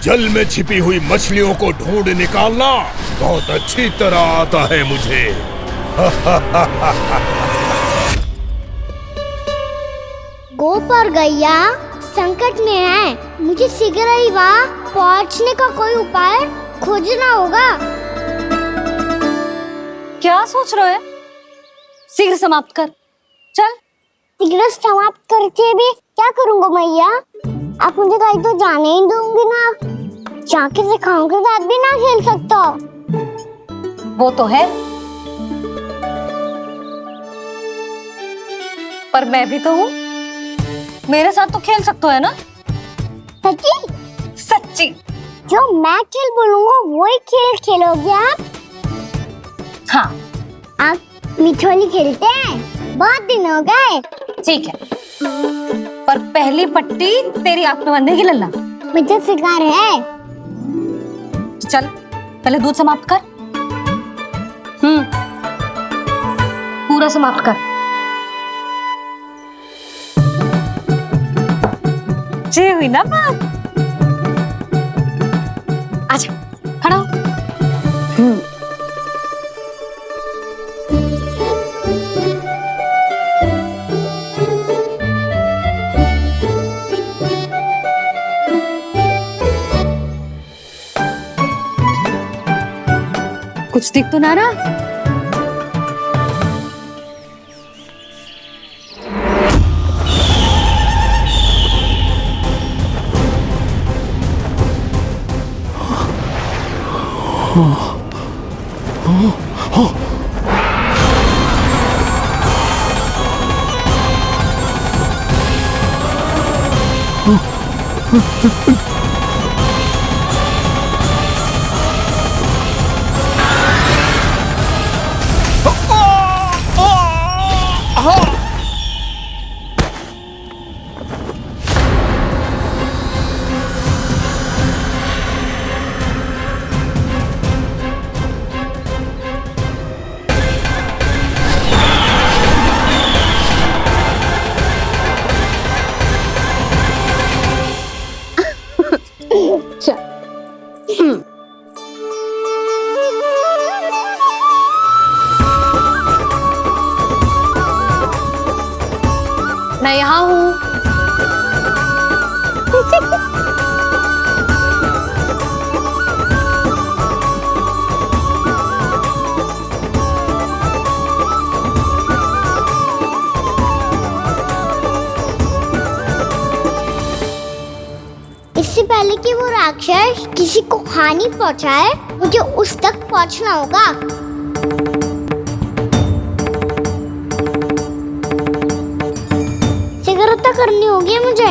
जल में छिपी हुई मछलियों को ढूंढ निकालना बहुत अच्छी तरह आता है मुझे। गोप और गैया संकट में है। मुझे शीघ्र ही वहाँ पहुँचने का कोई उपाय खोजना होगा। क्या सोच रहे हो? शीघ्र समाप्त कर, चल। शीघ्र समाप्त करके भी क्या करूँगा मैया? आप मुझे कहीं तो जाने ही दूंगी ना। जाके सिखाओं के साथ भी ना खेल सकता। वो तो है, पर मैं भी तो हूँ। मेरे साथ तो खेल सकते हो, है ना? सच्ची? सच्ची। जो मैं खेल बोलूँगा वही खेल खेलोगे आप? हाँ। आप मिठोली खेलते हैं? बहुत दिन हो गए। ठीक है, पर पहली पट्टी तेरी आंख में बनने की लल्ला। मुझे शिकार है। चल, पहले दूध समाप्त कर। पूरा समाप्त कर। जे हुई ना बात। आजा, खड़ा हो। कुछ दिख तो ना रहा। मैं यहाँ हूँ। इससे पहले कि वो राक्षस किसी को हानि पहुंचाए, मुझे उस तक पहुंचना होगा। शीघ्रता करनी होगी मुझे।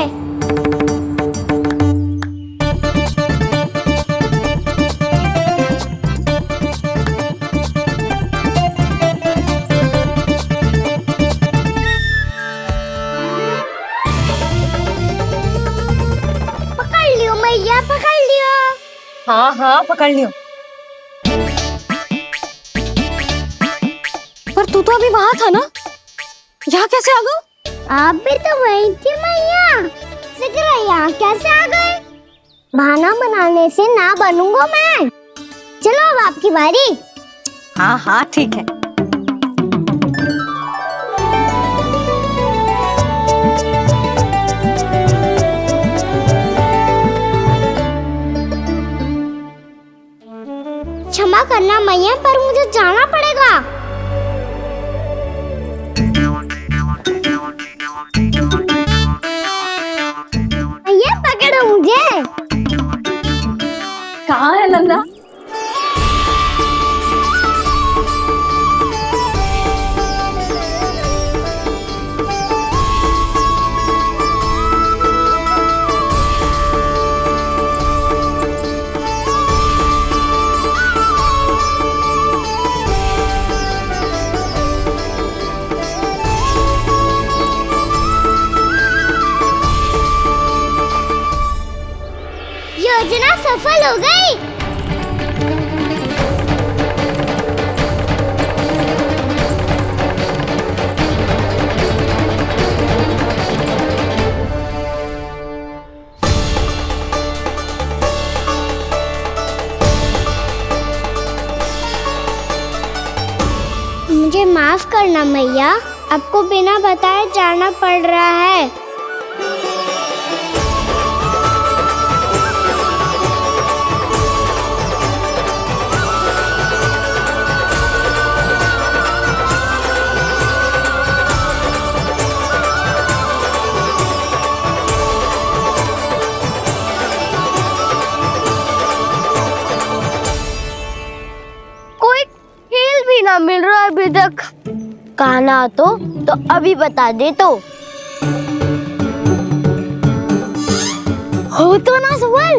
पकड़ लियो मैया, पकड़ लियो। हाँ हाँ, पकड़ लियो। पर तू तो अभी वहां था ना, यहाँ कैसे आ गया? आप भी तो वही थी मैया। शीघ्र यहाँ कैसे आ गए? बहाना बनाने से ना बनूंगा मैं। चलो अब आपकी बारी। हाँ हाँ ठीक है। क्षमा करना मैया, पर मुझे जाना पड़ेगा। ये कहाँ है नंदा? योजना सफल हो गई। मुझे माफ करना मैया, आपको बिना बताए जाना पड़ रहा है। मिल रहा है अभी तक। कहना तो अभी बता दे तो। हो तो ना सवाल,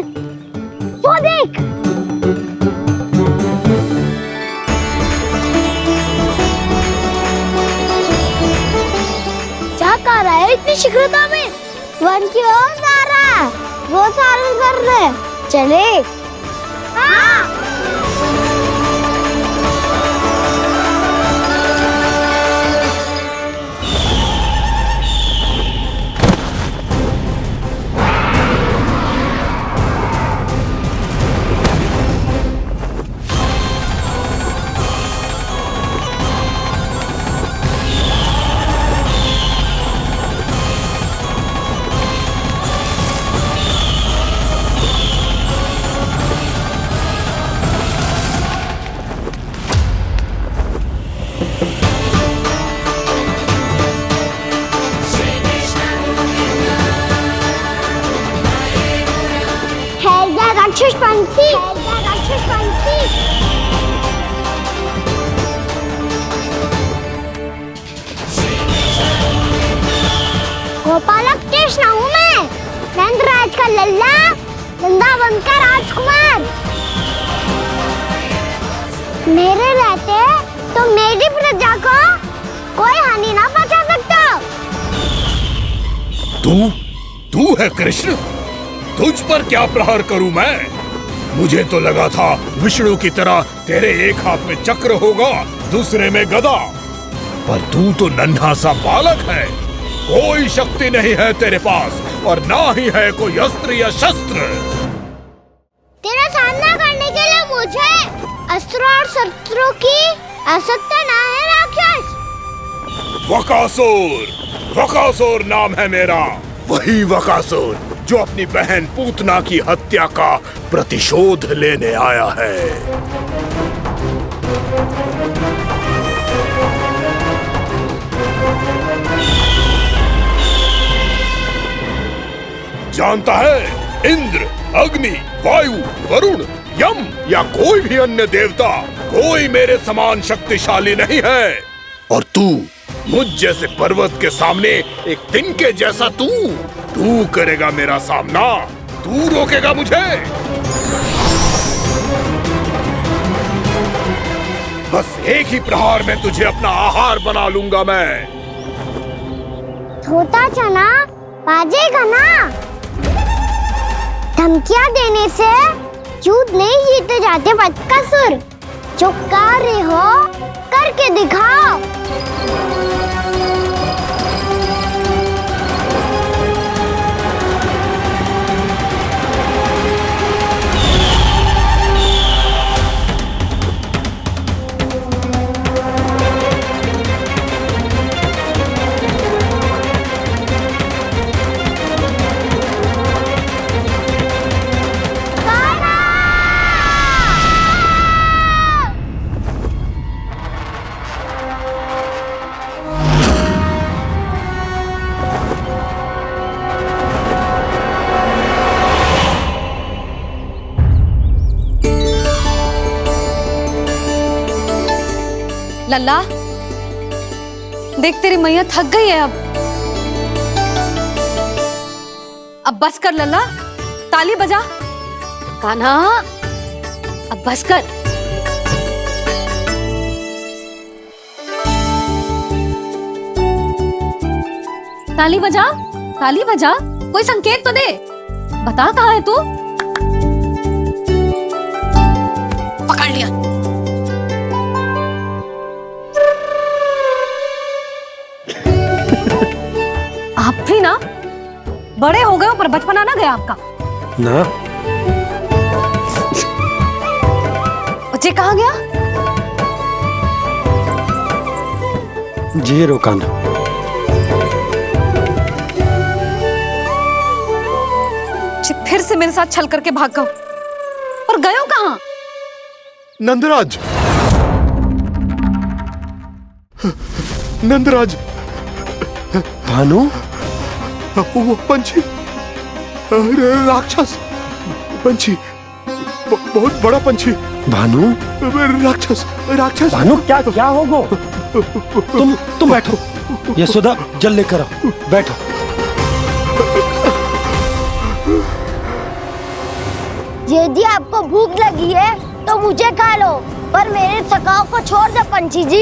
वो देख। क्या कर रहा है इतनी शीघ्रता में? वन की ओर जा रहा है, वो सारे कर रहे। चले। हाँ। गोपालक कृष्ण हूँ मैं, नंदराज का लल्ला, वृंदावन का राजकुमार। मेरे रहते तो मेरी प्रजा को कोई हानि ना पहुंचा सकता। तू है कृष्ण? तुझ पर क्या प्रहार करूं मैं? मुझे तो लगा था विष्णु की तरह तेरे एक हाथ में चक्र होगा, दूसरे में गदा, पर तू तो नन्हा सा बालक है। कोई शक्ति नहीं है तेरे पास और ना ही है कोई अस्त्र या शस्त्र। तेरा सामना करने के लिए मुझे अस्त्र और शस्त्रों की आवश्यकता ना है राक्षस। वकासुर नाम है मेरा, वही वकासुर जो अपनी बहन पूतना की हत्या का प्रतिशोध लेने आया है। जानता है, इंद्र, अग्नि, वायु, वरुण, यम या कोई भी अन्य देवता, कोई मेरे समान शक्तिशाली नहीं है। और तू, मुझ जैसे पर्वत के सामने एक तिनके जैसा तू करेगा मेरा सामना? तू रोकेगा मुझे? बस एक ही प्रहार में तुझे अपना आहार बना लूंगा मैं। छोटा चना बाजेगा ना? धमकियां देने से युद्ध नहीं जीते जाते बदकसूर। जो कार्य हो करके दिखाओ। लल्ला, देख तेरी मैया थक गई है अब बस कर लल्ला, ताली बजा। कान्हा, अब बस कर। ताली बजा, ताली बजा, कोई संकेत तो दे, बता कहाँ है तू? पकड़ लिया। आप भी ना बड़े हो गए हो, पर बचपना ना गया आपका ना। बच्चे कहाँ गया? जी रोकाना। फिर से मेरे साथ छल करके भाग गए, और गए हो कहाँ? नंदराज, नंदराज। भानु, वो पंछी, राक्षस पंछी, बहुत बड़ा पंछी। भानु, राक्षस, राक्षस। भानु, क्या क्या होगा? तुम बैठो, यशोदा जल लेकर आओ, बैठो। यदि आपको भूख लगी है तो मुझे खा लो, पर मेरे सखाओं को छोड़ दो पंछी जी।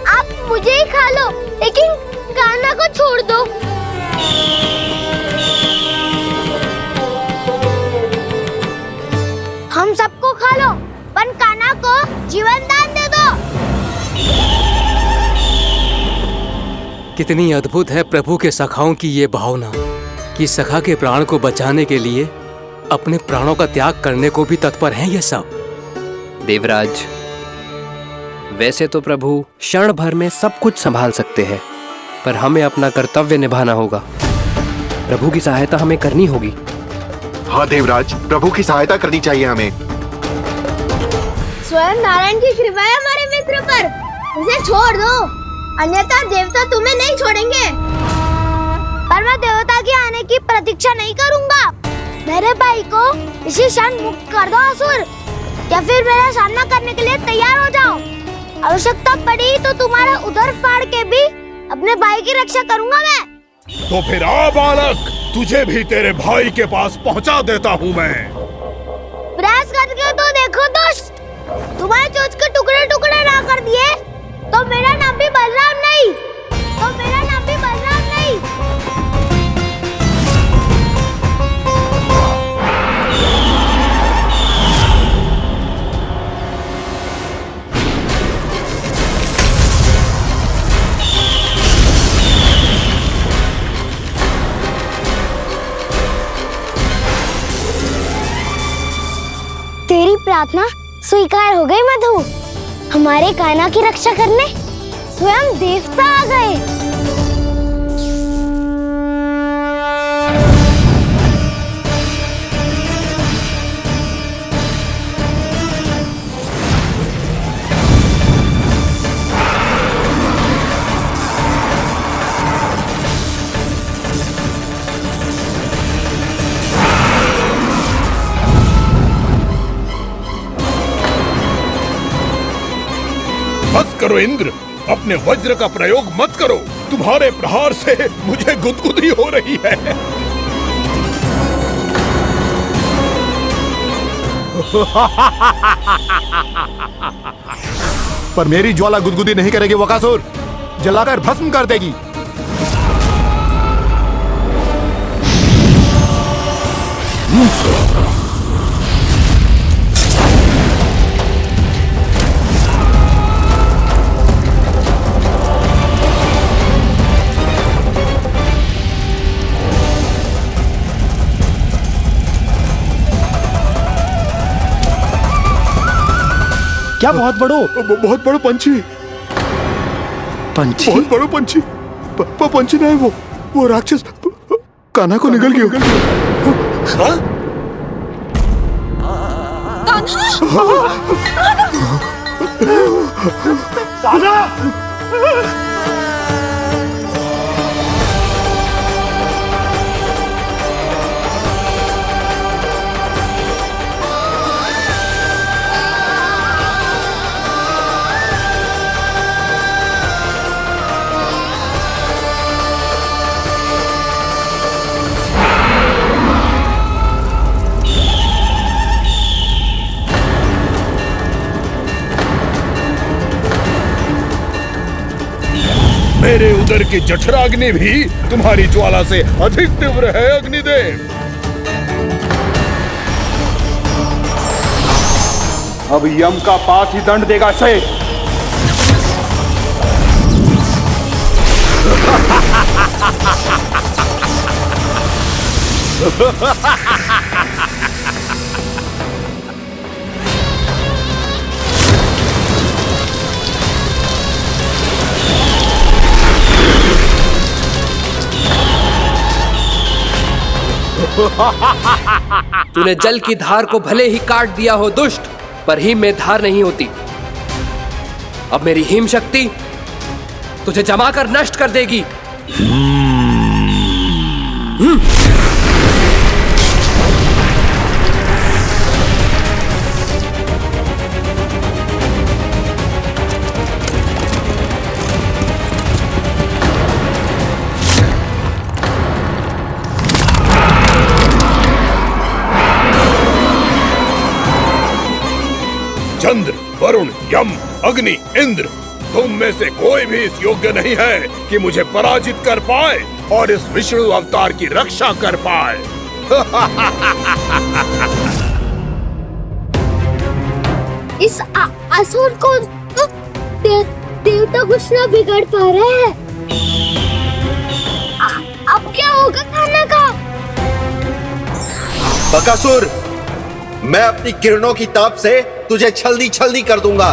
आप मुझे ही खा लो, लेकिन कान्हा को छोड़ दो। हम सबको खा लो, पर कान्हा को जीवन दान दे दो। कितनी अद्भुत है प्रभु के सखाओं की ये भावना कि सखा के प्राण को बचाने के लिए अपने प्राणों का त्याग करने को भी तत्पर हैं ये सब। देवराज, वैसे तो प्रभु क्षण भर में सब कुछ संभाल सकते हैं, पर हमें अपना कर्तव्य निभाना होगा। प्रभु की सहायता हमें करनी होगी। हाँ देवराज, प्रभु की सहायता करनी चाहिए हमें। स्वयं नारायण की कृपा है हमारे मित्र पर, उसे छोड़ दो, अन्यथा देवता तुम्हें नहीं छोड़ेंगे। पर मैं देवता के आने की प्रतीक्षा नहीं करूंगा। मेरे भाई को इसी क्षण मुक्त कर दो असुर, या फिर मेरा सामना करने के लिए तैयार हो जाओ। आवश्यकता पड़ी तो तुम्हारा उदर फाड़ के भी अपने भाई की रक्षा करूंगा मैं। तो फिर आ बालक, तुझे भी तेरे भाई के पास पहुंचा देता हूँ मैं। प्रयास करके तो देखो दोस्त, तुम्हारे चोंच के टुकड़े टुकड़े ना कर दिए तो मेरा नाम भी बलराम नहीं, तो मेरा नाम भी बलराम नहीं। तेरी प्रार्थना स्वीकार हो गई मधु। हमारे कान्हा की रक्षा करने स्वयं देवता आ गए। बस करो इंद्र, अपने वज्र का प्रयोग मत करो। तुम्हारे प्रहार से मुझे गुदगुदी हो रही है। पर मेरी ज्वाला गुदगुदी नहीं करेगी वकासुर, जलाकर भस्म कर देगी। क्या बहुत बड़ो? बहुत बड़ो पंछी। पंछी? बहुत बड़ो पंछी। पंछी नहीं, वो राक्षस कान्हा को निगल गया। हाँ? कान्हा! मेरे उदर की जठराग्नि भी तुम्हारी ज्वाला से अधिक तीव्र है अग्निदेव। अब यम का पास ही दंड देगा शेष। तूने जल की धार को भले ही काट दिया हो दुष्ट, पर हिम में धार नहीं होती। अब मेरी हिम शक्ति तुझे जमाकर नष्ट कर देगी। चंद्र, वरुण, यम, अग्नि, इंद्र, तुम में से कोई भी इस योग्य नहीं है कि मुझे पराजित कर पाए और इस विष्णु अवतार की रक्षा कर पाए। इस असुर को देवता कुछ ना बिगाड़ पा रहे हैं। अब क्या होगा खाना का? बकासुर, मैं अपनी किरणों की ताप से तुझे छल्दी छल्दी कर दूंगा।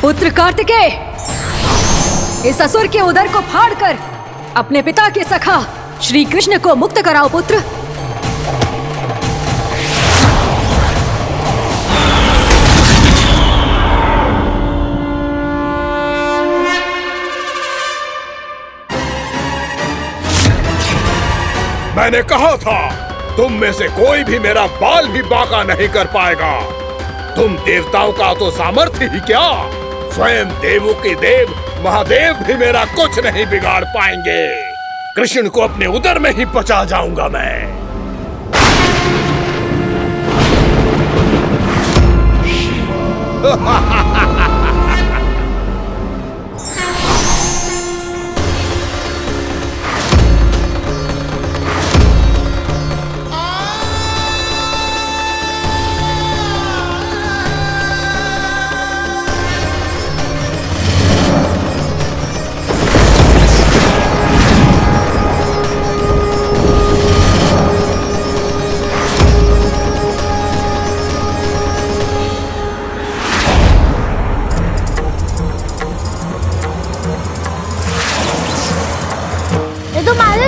पुत्र कार्तिकेय, इस असुर के उदर को फाड़कर अपने पिता के सखा श्री कृष्ण को मुक्त कराओ पुत्र। मैंने कहा था, तुम में से कोई भी मेरा बाल भी बांका नहीं कर पाएगा। तुम देवताओं का तो सामर्थ्य ही क्या, स्वयं देवों के देव महादेव भी मेरा कुछ नहीं बिगाड़ पाएंगे। कृष्ण को अपने उदर में ही पचा जाऊंगा मैं।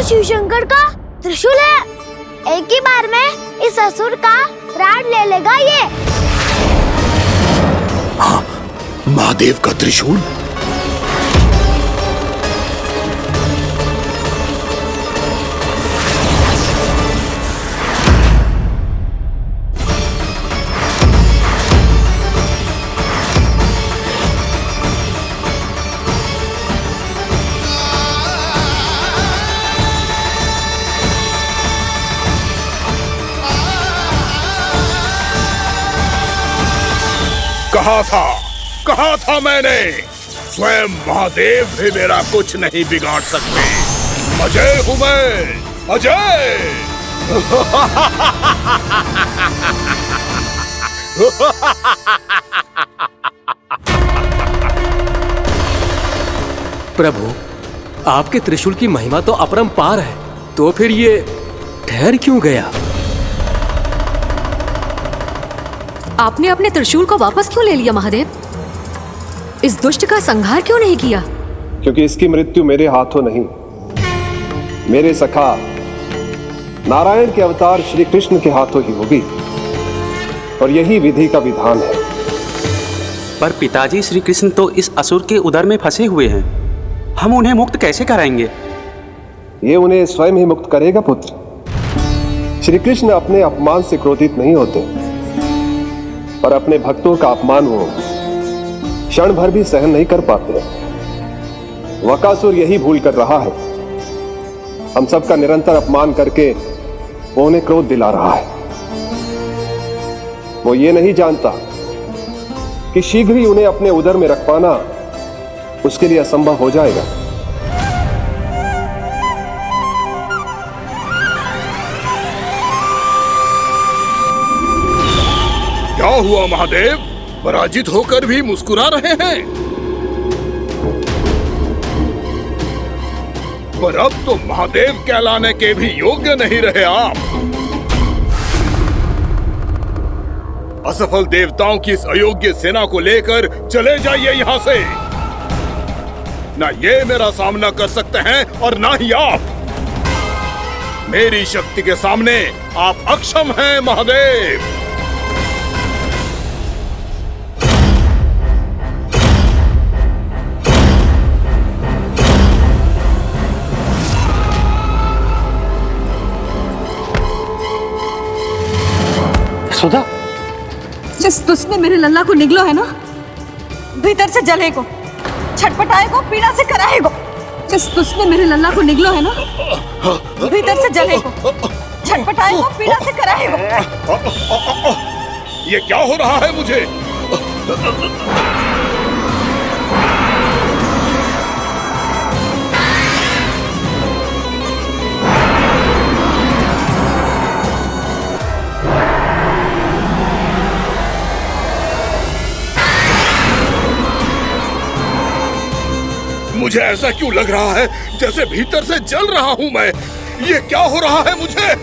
शिव शंकर का त्रिशूल है। एक ही बार में इस असुर का प्राण ले लेगा ये। हाँ, महादेव का त्रिशूल। कहा था मैंने, स्वयं महादेव भी मेरा कुछ नहीं बिगाड़ सकते। अजय हूं मैं, अजय। प्रभु, आपके त्रिशूल की महिमा तो अपरंपार है, तो फिर ये ठहर क्यों गया? आपने अपने त्रिशूल को वापस क्यों ले लिया महादेव? इस दुष्ट का संहार क्यों नहीं किया? क्योंकि इसकी मृत्यु मेरे हाथों नहीं, मेरे सखा नारायण के अवतार श्री कृष्ण के हाथों ही होगी, और यही विधि का विधान है। पर पिताजी, श्री कृष्ण तो इस असुर के उदर में फंसे हुए हैं, हम उन्हें मुक्त कैसे कराएंगे? ये उन्हें स्वयं ही मुक्त करेगा पुत्र। श्री कृष्ण अपने अपमान से क्रोधित नहीं होते, पर अपने भक्तों का अपमान वो क्षण भर भी सहन नहीं कर पाते। वकासुर यही भूल कर रहा है, हम सबका निरंतर अपमान करके वो उन्हें क्रोध दिला रहा है। वो ये नहीं जानता कि शीघ्र ही उन्हें अपने उदर में रख पाना उसके लिए असंभव हो जाएगा। क्या हुआ महादेव? पराजित होकर भी मुस्कुरा रहे हैं। पर अब तो महादेव कहलाने के भी योग्य नहीं रहे आप। असफल देवताओं की इस अयोग्य सेना को लेकर चले जाइए यहां से। ना ये मेरा सामना कर सकते हैं और ना ही आप। मेरी शक्ति के सामने आप अक्षम हैं महादेव। सुधा, जिस दुष्ट ने मेरे लल्ला को निगलो है ना, भीतर से जलेगो, छटपटाएगो, पीड़ा से कराएगो। जिस दुष्ट ने मेरे लल्ला को निगलो है ना, भीतर से जलेगो, छटपटाएगो, पीड़ा से कराएगो। ये क्या हो रहा है मुझे? मुझे ऐसा क्यों लग रहा है जैसे भीतर से जल रहा हूं मैं। ये क्या हो रहा है मुझे?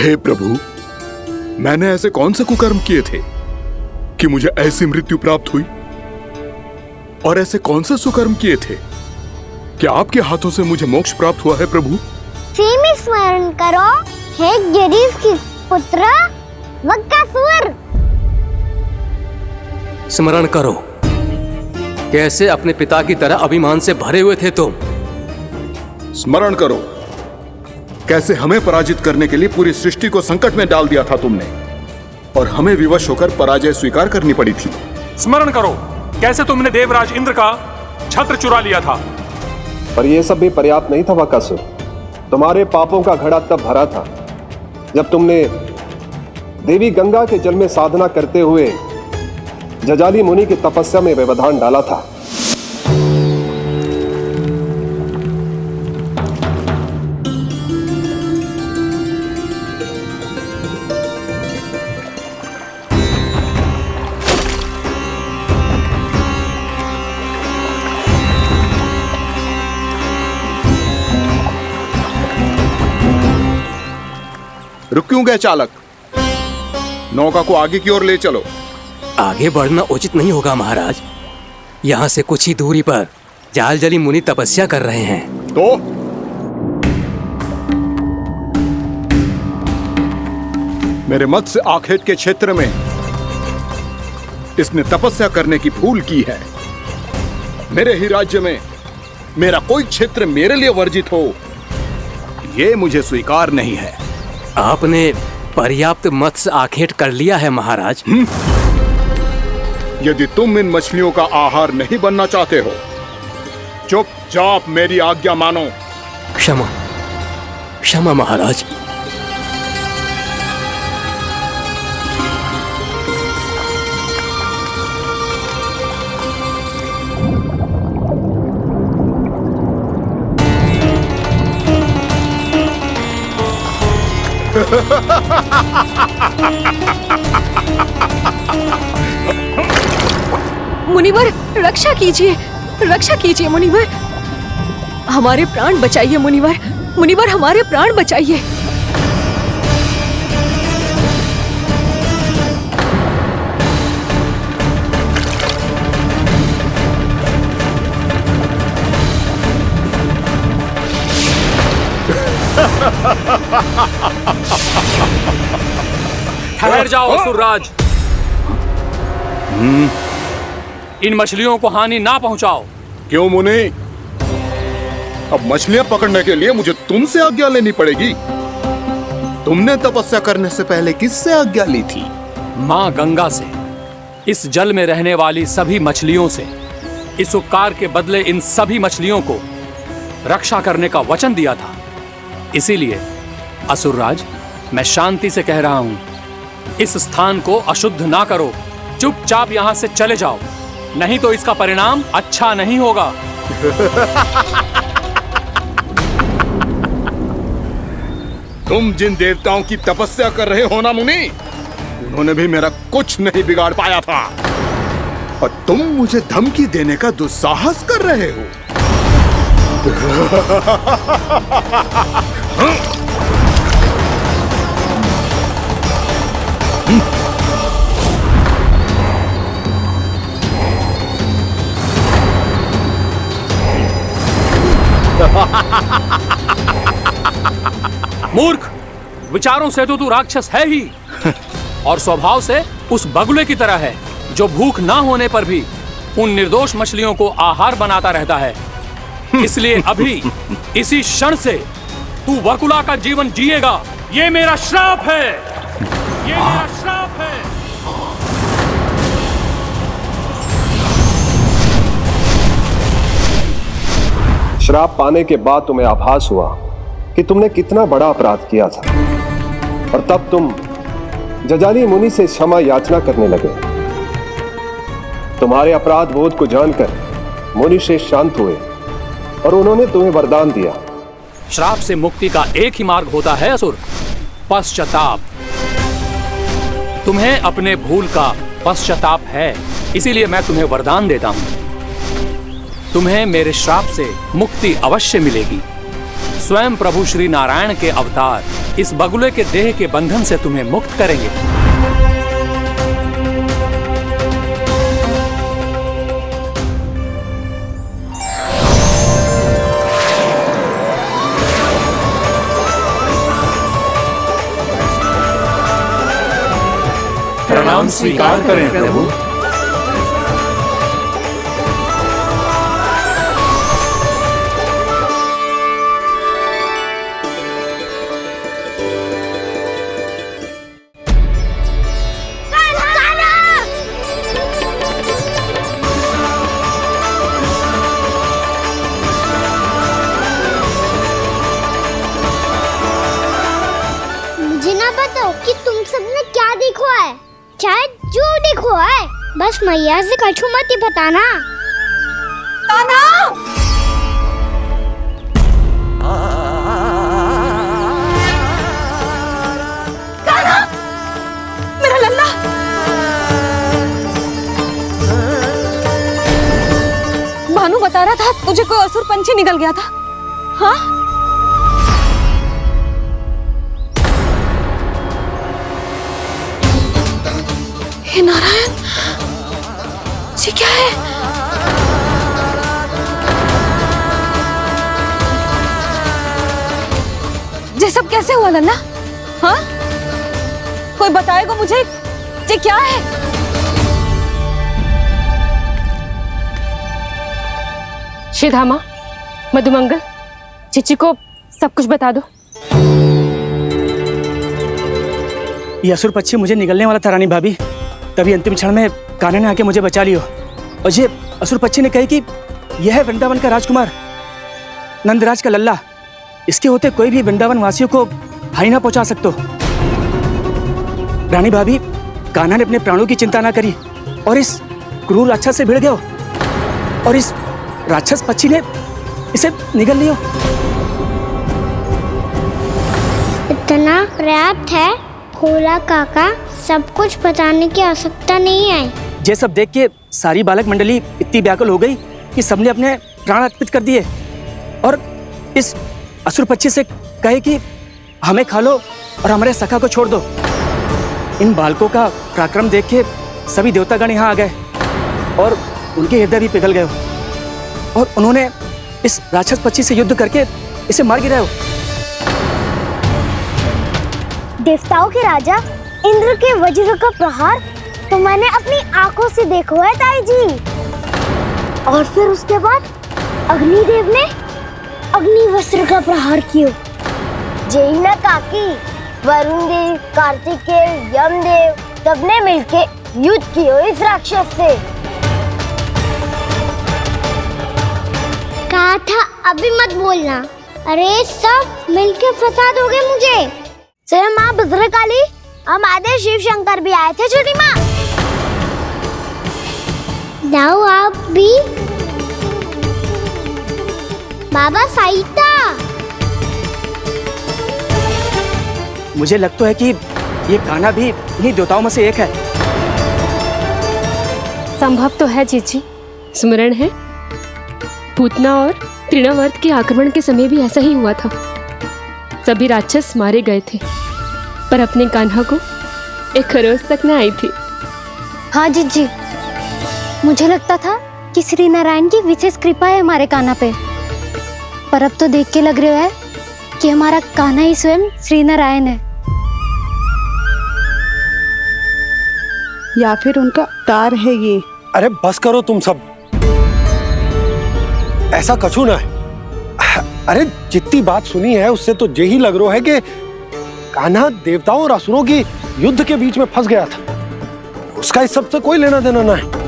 हे प्रभु, मैंने ऐसे कौन से कुकर्म किए थे कि मुझे ऐसी मृत्यु प्राप्त हुई? और ऐसे कौन से सुकर्म किए थे कि आपके हाथों से मुझे मोक्ष प्राप्त हुआ है प्रभु? में स्मरण करो, हे गिरीश की पुत्र वक्कासुर। स्मरण करो, कैसे अपने पिता की तरह अभिमान से भरे हुए थे तुम। स्मरण करो, कैसे हमें पराजित करने के लिए पूरी सृष्टि को संकट में डाल दिया था तुमने, और हमें विवश होकर पराजय स्वीकार करनी पड़ी थी। स्मरण करो, कैसे तुमने देवराज इंद्र का छत्र चुरा लिया था। पर यह सब भी पर्याप्त नहीं था वक्कासुर। तुम्हारे पापों का घड़ा तब भरा था जब तुमने देवी गंगा के जल में साधना करते हुए जजाली मुनि की तपस्या में व्यवधान डाला था। रुक क्यों गए चालक? नौका को आगे की ओर ले चलो। आगे बढ़ना उचित नहीं होगा महाराज। यहाँ से कुछ ही दूरी पर जालजली मुनि तपस्या कर रहे हैं। तो मेरे मत्स्य आखेट के क्षेत्र में इसने तपस्या करने की भूल की है। मेरे ही राज्य में मेरा कोई क्षेत्र मेरे लिए वर्जित हो, यह मुझे स्वीकार नहीं है। आपने पर्याप्त मत्स्य आखेट कर लिया है महाराज। यदि तुम इन मछलियों का आहार नहीं बनना चाहते हो, चुपचाप मेरी आज्ञा मानो। क्षमा, क्षमा महाराज। मुनिवर, रक्षा कीजिए, रक्षा कीजिए मुनिवर। हमारे प्राण बचाइए मुनिवर, मुनिवर हमारे प्राण बचाइए। ठहर जाओ असुरराज। इन मछलियों को हानि ना पहुंचाओ। क्यों मुनि? अब मछलियां पकड़ने के लिए मुझे तुमसे आज्ञा लेनी पड़ेगी। तुमने तपस्या करने से पहले किससे आज्ञा ली थी? मां गंगा से, इस जल में रहने वाली सभी मछलियों से। इस उपकार के बदले इन सभी मछलियों को रक्षा करने का वचन दिया था। इसीलिए असुरराज, मैं शांति से कह रहा हूं, इस स्थान को अशुद्ध ना करो। चुपचाप यहां से चले जाओ, नहीं तो इसका परिणाम अच्छा नहीं होगा। तुम जिन देवताओं की तपस्या कर रहे हो ना मुनि, उन्होंने भी मेरा कुछ नहीं बिगाड़ पाया था, और तुम मुझे धमकी देने का दुस्साहस कर रहे हो। मूर्ख, विचारों से तो तू राक्षस है ही, और स्वभाव से उस बगुले की तरह है जो भूख ना होने पर भी उन निर्दोष मछलियों को आहार बनाता रहता है। इसलिए अभी इसी क्षण से तू वकुला का जीवन जिएगा। ये मेरा श्राप है, ये मेरा श्राप है। श्राप पाने के बाद तुम्हें आभास हुआ कि तुमने कितना बड़ा अपराध किया था, और तब तुम जजाली मुनि से क्षमा याचना करने लगे। तुम्हारे अपराध बोध को जानकर मुनि से शांत हुए और उन्होंने तुम्हें वरदान दिया। श्राप से मुक्ति का एक ही मार्ग होता है असुर, पश्चाताप। तुम्हें अपने भूल का पश्चाताप है, इसीलिए मैं तुम्हें वरदान देता हूं। तुम्हें मेरे श्राप से मुक्ति अवश्य मिलेगी। स्वयं प्रभु श्री नारायण के अवतार इस बगुले के देह के बंधन से तुम्हें मुक्त करेंगे। प्रणाम स्वीकार करें प्रभु। मुझे ना बताओ कि तुम सबने क्या देखा है, चाहे जो देखो है, बस मैया से कछु मत ही बताना। कान्हा! कान्हा! मेरा लल्ला! भानु बता रहा था तुझे कोई असुर पंछी निकल गया था। हाँ? हे नारायण, ये क्या है? ये सब कैसे हुआ लल्ला? हाँ? कोई बताएगा मुझे ये क्या है? श्रीधामा, मधुमंगल, चिची को सब कुछ बता दो। ये असुर पक्षी मुझे निगलने वाला था रानी भाभी, तभी अंतिम क्षण में कान्हा ने आके मुझे बचा लियो। और ये असुर पक्षी ने कही कि यह है वृंदावन का राजकुमार, नंदराज का लल्ला। इसके होते कोई भी वृंदावन वासियों को हानि ना पहुंचा सकते। रानी भाभी, कान्हा ने अपने प्राणों की चिंता ना करी और इस क्रूर राक्षस से भिड़ गयो और इस राक्षस पक्षी ने इसे निगल लियो। इतना पर्याप्त है भोला काका, सब कुछ बताने की आवश्यकता नहीं है। ये सब देख के सारी बालक मंडली इतनी व्याकुल हो गई कि सबने अपने प्राण अर्पित कर दिए और इस असुर पक्षी से कहे कि हमें खा लो और हमारे सखा को छोड़ दो। इन बालकों का पराक्रम देख के सभी देवतागण यहाँ आ गए और उनके हृदय भी पिघल गए और उन्होंने इस राक्षस पक्षी से युद्ध करके इसे मार गिराया। देवताओं के राजा इंद्र के वज्र का प्रहार तो मैंने अपनी आंखों से देखा है ताई जी। और फिर उसके बाद अग्निदेव ने अग्निवस्त्र का प्रहार किया। जय ना काकी, वरुण देव, कार्तिकेय, यमदेव सबने मिलके युद्ध किया इस राक्षस से। कहा था अभी मत बोलना। अरे सब मिलके फंसा दोगे मुझे। जय माँ भद्रकाली, हमारे शिव शंकर भी आए थे छोटी माँ। जाओ आप भी। बाबा साईता, मुझे लगता है कि ये कान्हा भी इन्हीं देवताओं में से एक है। संभव तो है जीजी, स्मरण है पूतना और तृणावर्त के आक्रमण के समय भी ऐसा ही हुआ था। सभी राक्षस मारे गए थे पर अपने कान्हा को एक खरोच तक न आई थी। हाँ जीजी, मुझे लगता था कि श्री नारायण की विशेष कृपा है हमारे कान्हा पे, पर अब तो देख के लग रहा है कि हमारा कान्हा ही स्वयं श्री नारायण है। या फिर उनका अवतार है ये। अरे बस करो तुम सब, ऐसा कछु ना है। अरे जितनी बात सुनी है उससे तो यही लग रहा है कि कान्हा देवताओं और असुरों की युद्ध के बीच में फंस गया था। उसका इस सब से कोई लेना देना ना है।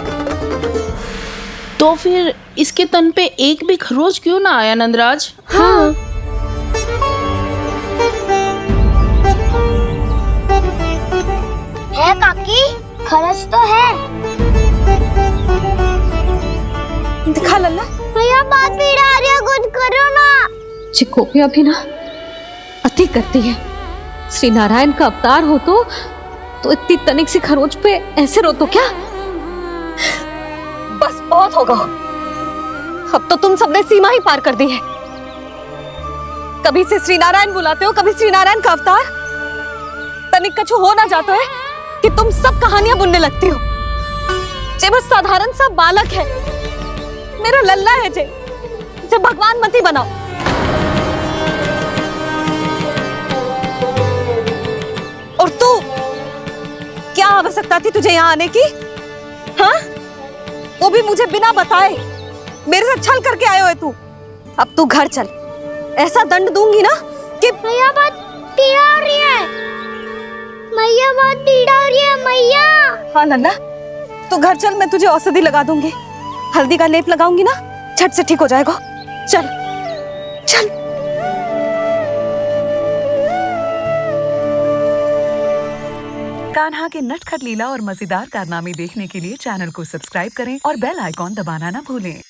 तो फिर इसके तन पे एक भी खरोच क्यों ना आया नंदराज? हाँ, है काकी, खरच तो है। दिखा लल्ला। भैया बात पीड़ा आ रही है, कुछ करो ना। चिकोपिया भी ना अति करती है। श्री नारायण का अवतार हो तो इतनी तनिक सी खरोच पे ऐसे रो तो क्या? बस बहुत होगा, अब तो तुम सबने सीमा ही पार कर दी है। कभी से श्री नारायण बुलाते हो, कभी श्री नारायण का अवतार। तनिक कछु हो ना जाता है कि तुम सब कहानियां बुनने लगती हो। जे बस साधारण सा बालक है, मेरा लल्ला है जे, इसे भगवान मती बनाओ। और तू, क्या आवश्यकता थी तुझे यहाँ आने की? हाँ, वो भी मुझे बिना बताए। मेरे साथ छल करके आयो है तू। अब तू घर चल, ऐसा दंड दूंगी ना कि मैया बहुत पीड़ा हो रही है। मैया बहुत पीड़ा हो रही है मैया। हाँ नन्ना, तू घर चल, मैं तुझे औषधि लगा दूंगी। हल्दी का लेप लगाऊंगी ना, झट से ठीक हो जाएगा। चल चल। कान्हा के नटखट लीला और मजेदार कारनामे देखने के लिए चैनल को सब्सक्राइब करें और बेल आइकॉन दबाना ना भूलें।